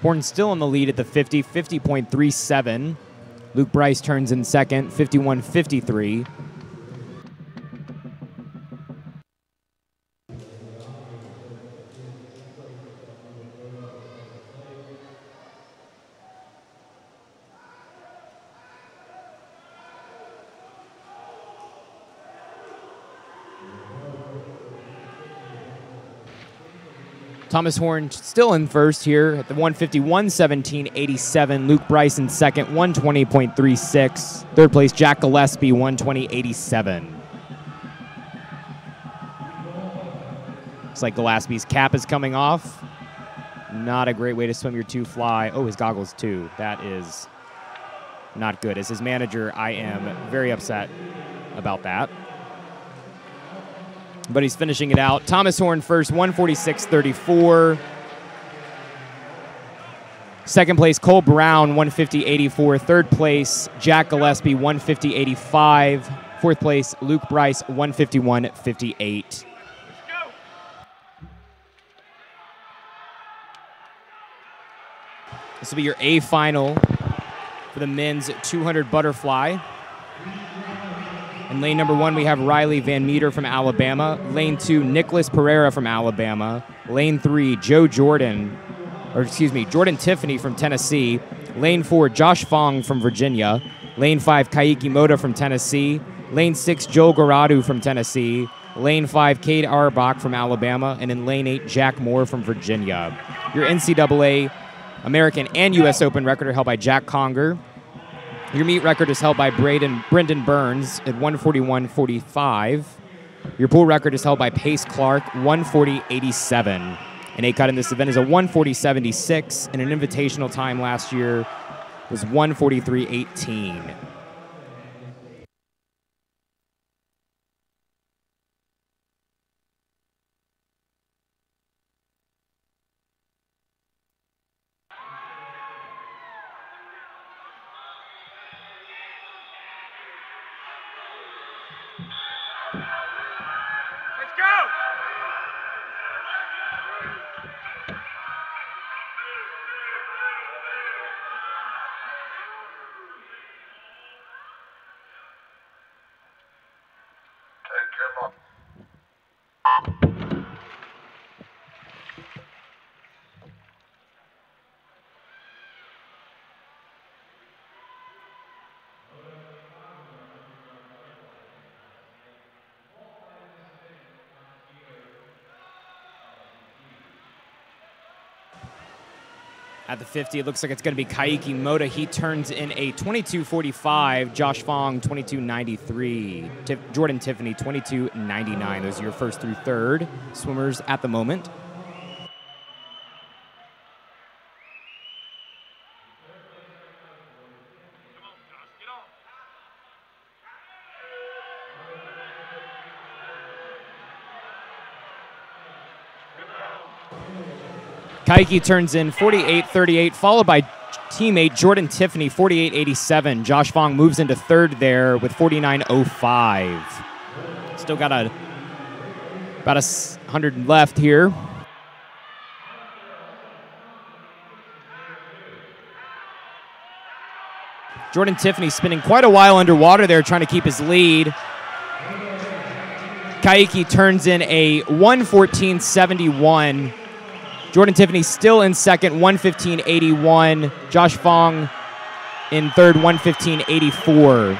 Horn still in the lead at the 50, 50.37. Luke Bryce turns in second, 51.53. Thomas Horn still in first here at the 150, 117.87. Luke Bryson second, 120.36. Third place, Jack Gillespie, 120.87. Looks like Gillespie's cap is coming off. Not a great way to swim your two fly. Oh, his goggles too. That is not good. As his manager, I am very upset about that. But he's finishing it out. Thomas Horn first, 146.34. Second place, Cole Brown, 150.84. Third place, Jack Gillespie, 150.85. Fourth place, Luke Bryce, 151.58. This will be your A final for the men's 200 butterfly. In lane number 1, we have Riley Van Meter from Alabama. Lane 2, Nicholas Pereira from Alabama. Lane 3, Jordan Tiffany from Tennessee. Lane 4, Josh Fong from Virginia. Lane 5, Kaiki Moda from Tennessee. Lane 6, Joel Garadu from Tennessee. Lane 5, Cade Arbach from Alabama. And in lane 8, Jack Moore from Virginia. Your NCAA American and U.S. Open record are held by Jack Conger. Your meet record is held by Brendan Burns at 141.45. Your pool record is held by Pace Clark, 140.87. An A cut in this event is a 140.76, and an invitational time last year was 143.18. At the 50, it looks like it's going to be Kaiki Moda. He turns in a 22.45. Josh Fong, 22.93. Jordan Tiffany, 22.99. Those are your first through third swimmers at the moment. Kaiki turns in 48.38, followed by teammate Jordan Tiffany, 48.87. Josh Fong moves into third there with 49.05. Still got about 100 left here. Jordan Tiffany spending quite a while underwater there trying to keep his lead. Kaiki turns in a 114.71. Jordan Tiffany still in second, 115.81. Josh Fong in third, 115.84.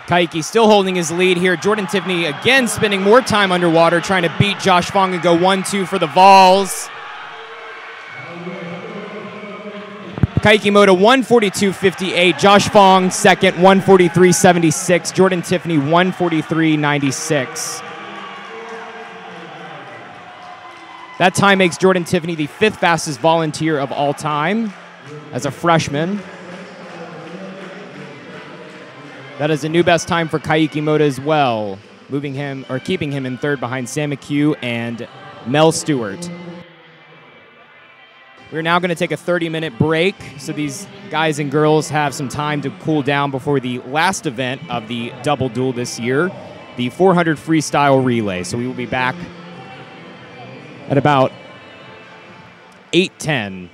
Kaiki still holding his lead here. Jordan Tiffany again spending more time underwater trying to beat Josh Fong and go 1-2 for the Vols. Kaiki Moda 142.58. Josh Fong second, 143.76. Jordan Tiffany 143.96. That time makes Jordan Tiffany the 5th fastest volunteer of all time as a freshman. That is a new best time for Kaiki Moda as well, keeping him in third behind Sam McHugh and Mel Stewart. We're now going to take a 30-minute break so these guys and girls have some time to cool down before the last event of the double duel this year, the 400 freestyle relay. So we will be back at about 8:10.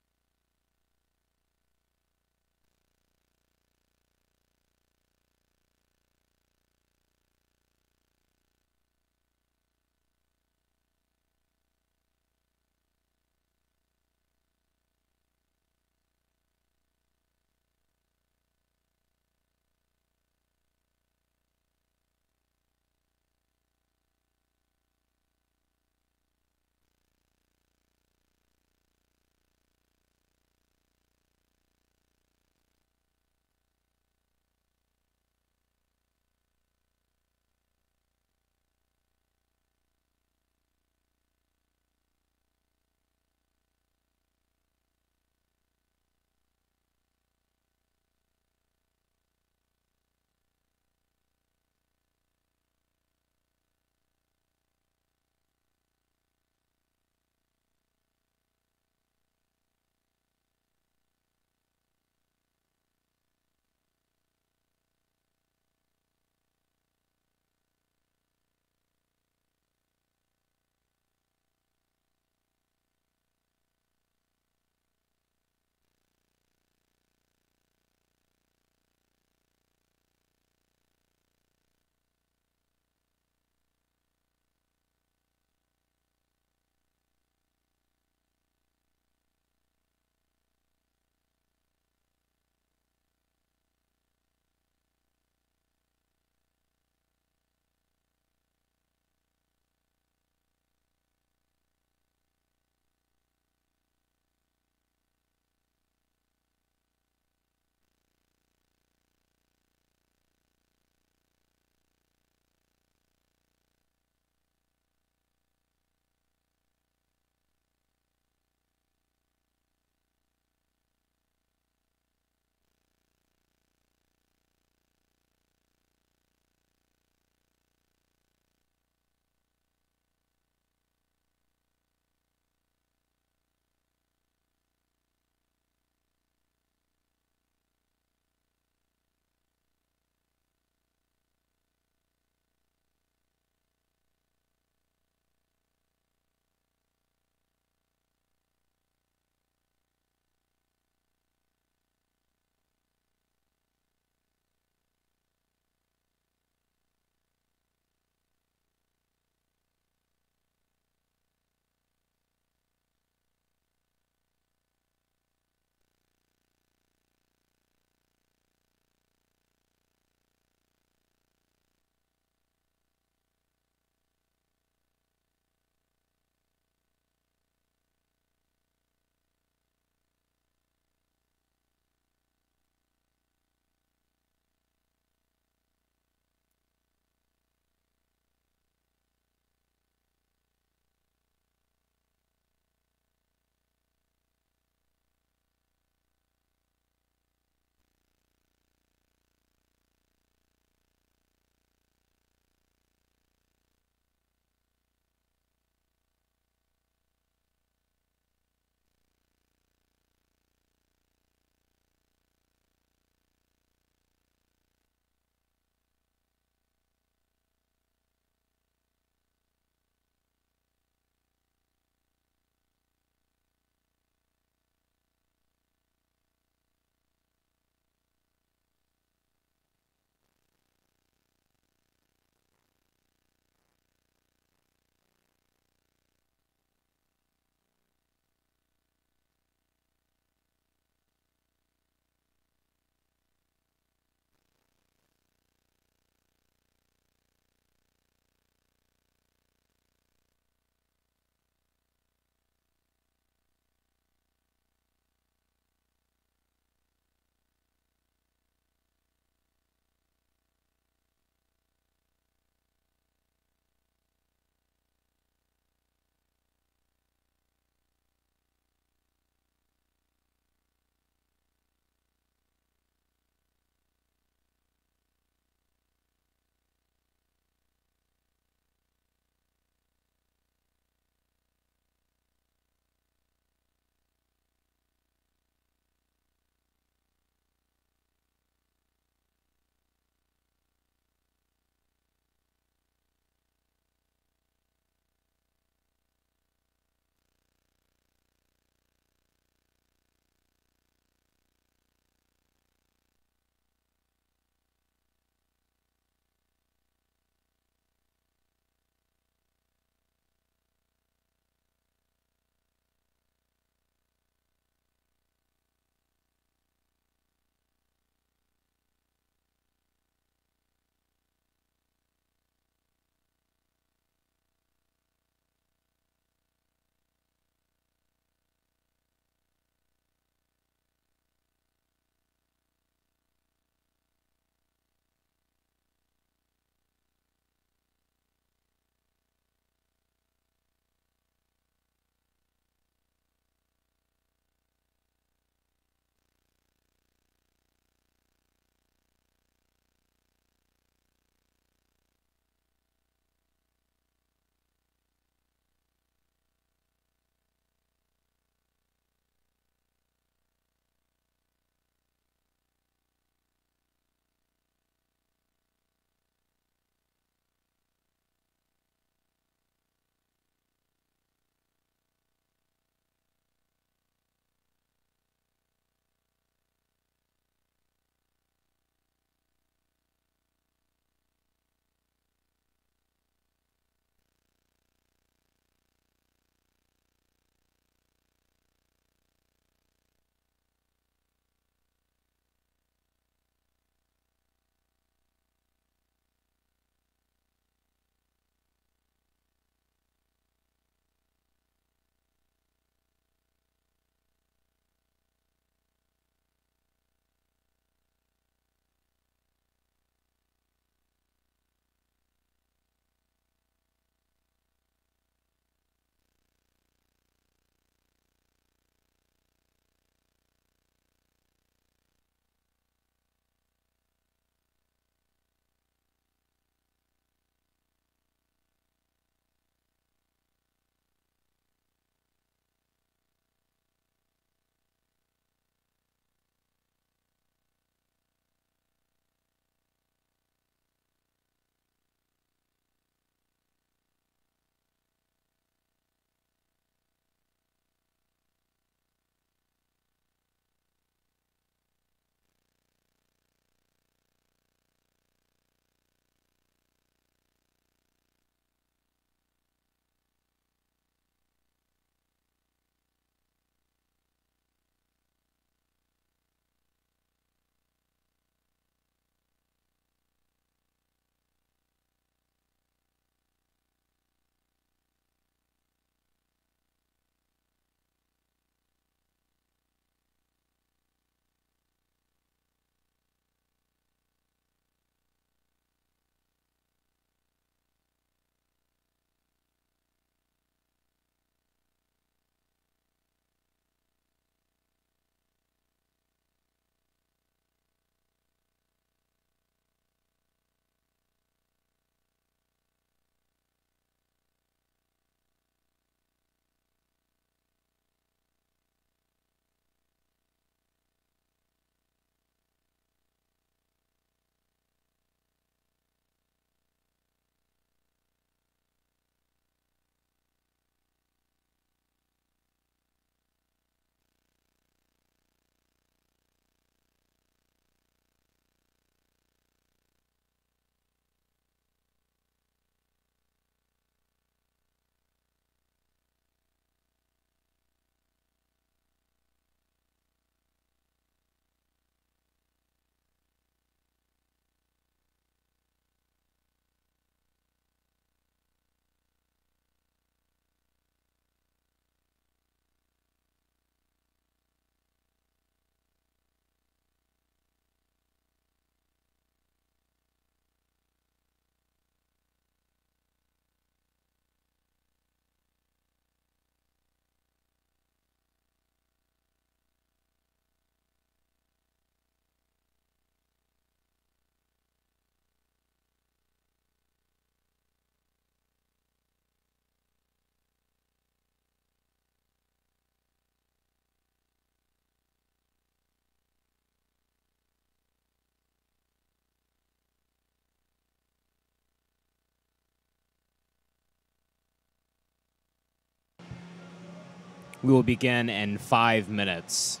We will begin in 5 minutes.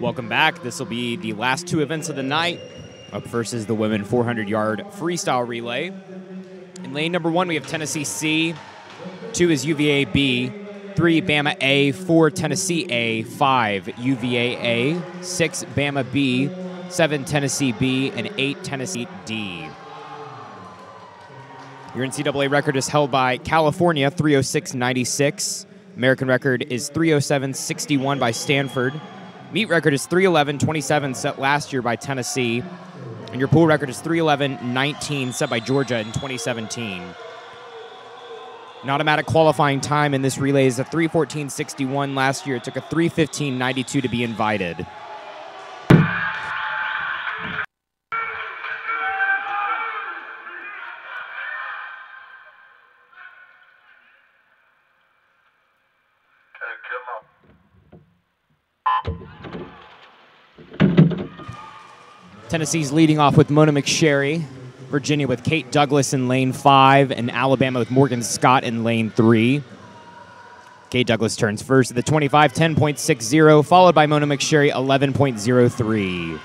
Welcome back. This will be the last two events of the night. Up first is the women 400-yard freestyle relay. In lane number 1, we have Tennessee C. 2 is UVA B. 3, Bama A. 4, Tennessee A. 5, UVA A. 6, Bama B. 7, Tennessee B. And 8, Tennessee D. Your NCAA record is held by California, 306.96. American record is 307.61 by Stanford. Meet record is 311.27 set last year by Tennessee. And your pool record is 311.19 set by Georgia in 2017. An automatic qualifying time in this relay is a 3:14.61 last year. It took a 3:15.92 to be invited. Tennessee's leading off with Mona McSherry. Virginia with Kate Douglas in lane 5, and Alabama with Morgan Scott in lane 3. Kate Douglas turns first at the 25, 10.60, followed by Mona McSherry, 11.03.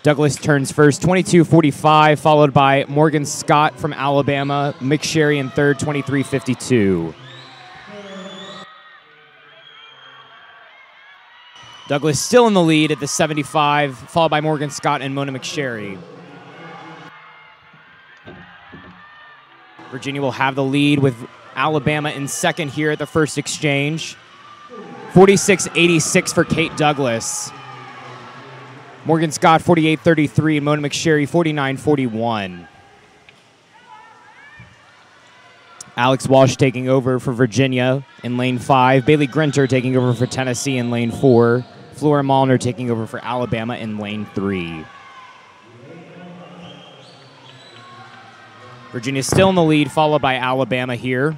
Douglas turns first, 22:45, followed by Morgan Scott from Alabama, McSherry in third, 23:52. Douglas still in the lead at the 75, followed by Morgan Scott and Mona McSherry. Virginia will have the lead with Alabama in second here at the first exchange. 46-86 for Kate Douglas. Morgan Scott 48-33 and Mona McSherry 49-41. Alex Walsh taking over for Virginia in lane 5. Bailey Grinter taking over for Tennessee in lane 4. Flora Malner taking over for Alabama in lane 3. Virginia still in the lead, followed by Alabama here.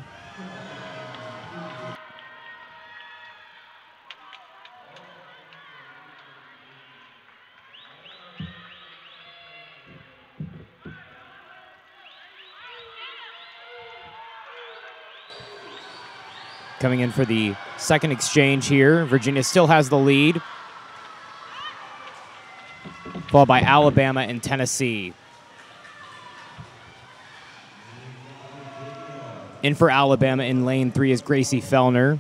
Coming in for the second exchange here. Virginia still has the lead, followed by Alabama and Tennessee. In for Alabama in lane 3 is Gracie Fellner.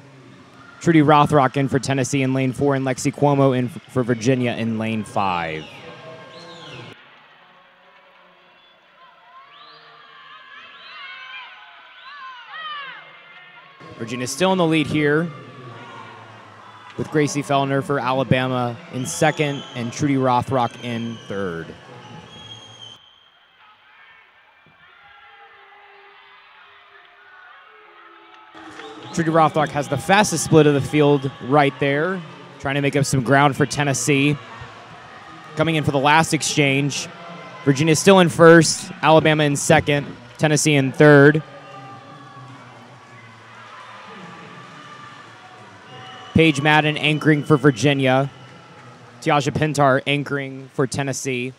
Trudy Rothrock in for Tennessee in lane 4, and Lexi Cuomo in for Virginia in lane 5. Virginia still in the lead here, with Gracie Fellner for Alabama in second and Trudy Rothrock in third. Trudy Rothrock has the fastest split of the field right there, trying to make up some ground for Tennessee. Coming in for the last exchange, Virginia still in first, Alabama in second, Tennessee in third. Paige Madden anchoring for Virginia. Tiaja Pintar anchoring for Tennessee.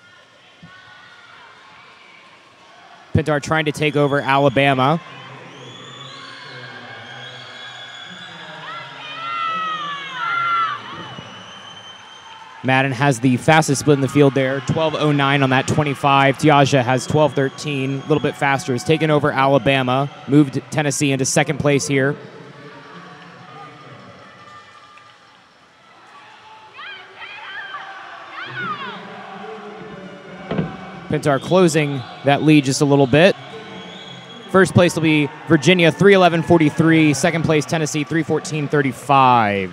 Pintar trying to take over Alabama. Madden has the fastest split in the field there, 12:09 on that 25. Tiaja has 12:13, a little bit faster. Has taken over Alabama, moved Tennessee into second place here. Pintar closing that lead just a little bit. First place will be Virginia, 3:11.43. Second place, Tennessee, 3:14.35.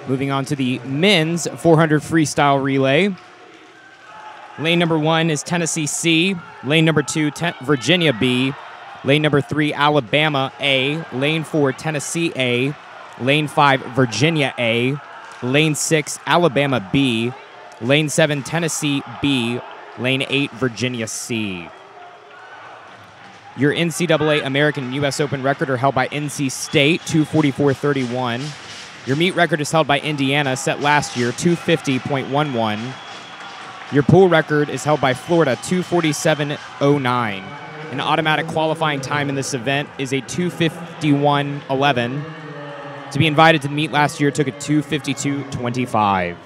Moving on to the men's 400 freestyle relay. Lane number 1 is Tennessee C. Lane number 2, Virginia B. Lane number 3, Alabama A. Lane 4, Tennessee A. Lane 5, Virginia A. Lane 6, Alabama B. Lane 7, Tennessee B. Lane 8, Virginia C. Your NCAA American and U.S. Open record are held by NC State, 244.31. Your meet record is held by Indiana, set last year, 250.11. Your pool record is held by Florida, 247.09. An automatic qualifying time in this event is a 251.11. To be invited to the meet last year, took a 252.25.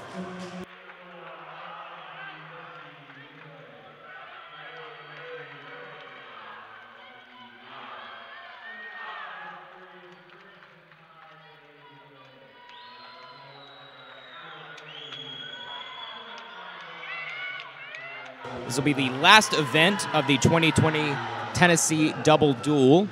This will be the last event of the 2020 Tennessee Double Duel.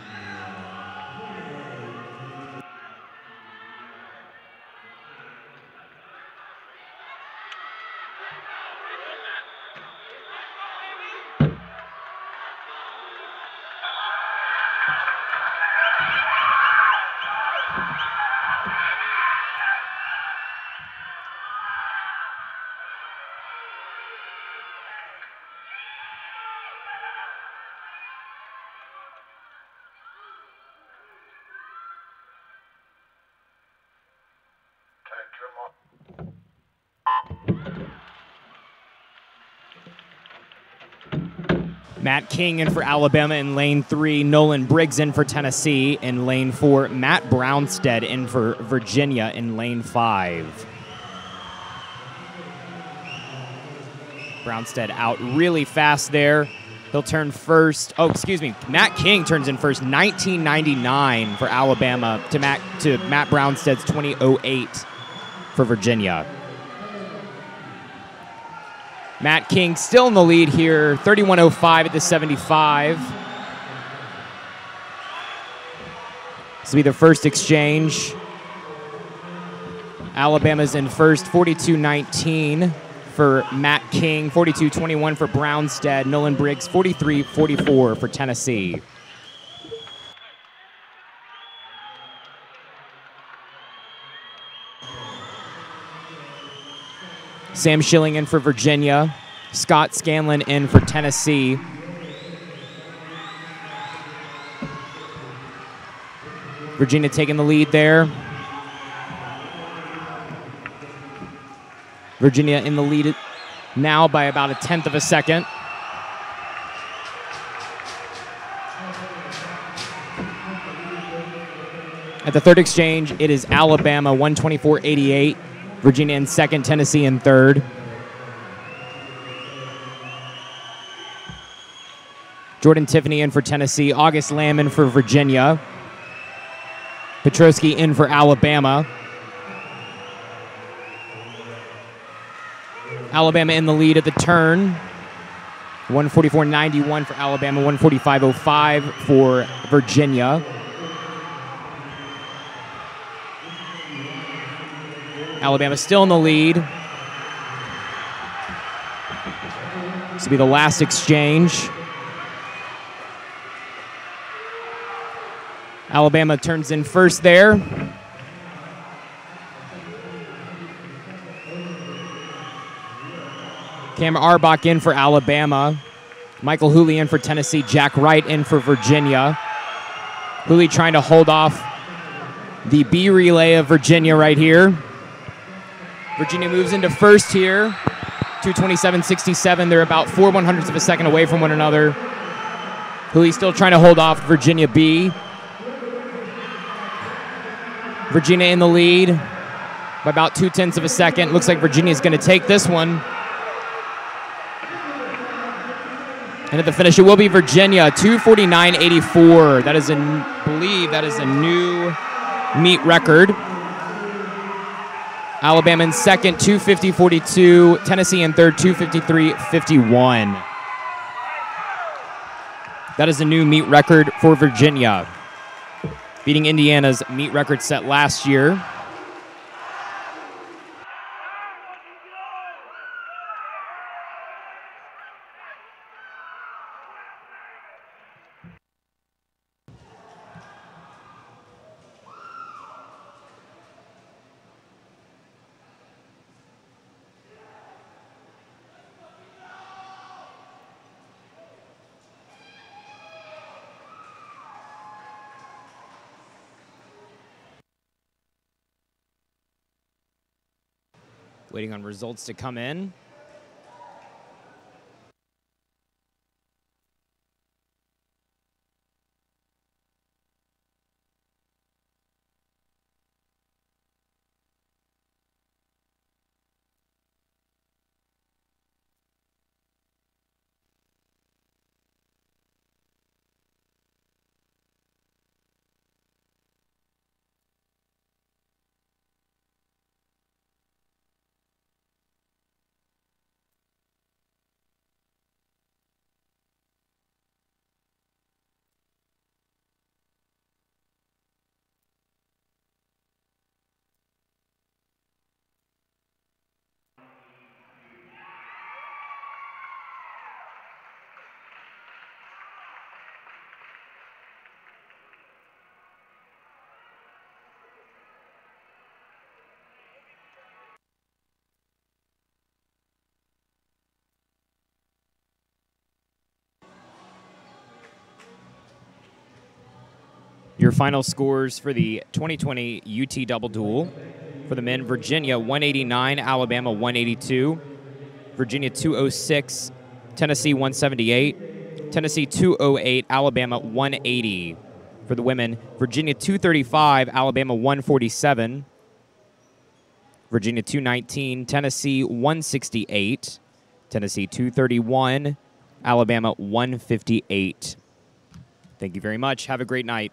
Matt King in for Alabama in lane 3. Nolan Briggs in for Tennessee in lane 4. Matt Brownstead in for Virginia in lane 5. Brownstead out really fast there. He'll turn first. Oh, excuse me. Matt King turns in first. 1999 for Alabama to Matt Brownstead's 2008 for Virginia. Matt King still in the lead here, 31.05 at the 75. This will be the first exchange. Alabama's in first, 42.19 for Matt King, 42.21 for Brownstead. Nolan Briggs, 43.44 for Tennessee. Sam Schilling in for Virginia. Scott Scanlon in for Tennessee. Virginia taking the lead there. Virginia in the lead now by about 1/10 of a second. At the third exchange, it is Alabama, 124.88. Virginia in second, Tennessee in third. Jordan Tiffany in for Tennessee. August Lamb in for Virginia. Petrosky in for Alabama. Alabama in the lead at the turn. 144.91 for Alabama, 145.05 for Virginia. Alabama still in the lead. This will be the last exchange. Alabama turns in first there. Cam Arbach in for Alabama. Michael Hooley in for Tennessee. Jack Wright in for Virginia. Hooley trying to hold off the B relay of Virginia right here. Virginia moves into first here, 227.67. They're about 4/100ths of a second away from one another. Hooley still trying to hold off Virginia B. Virginia in the lead by about 2/10ths of a second. Looks like Virginia's going to take this one. And at the finish, it will be Virginia, 249.84. That is, I believe, that is a new meet record. Alabama in second, 250.42. Tennessee in third, 253.51. That is a new meet record for Virginia, beating Indiana's meet record set last year. Waiting on results to come in. Your final scores for the 2020 UT Double Duel. For the men, Virginia 189, Alabama 182, Virginia 206, Tennessee 178, Tennessee 208, Alabama 180. For the women, Virginia 235, Alabama 147. Virginia 219, Tennessee 168. Tennessee 231, Alabama 158. Thank you very much. Have a great night.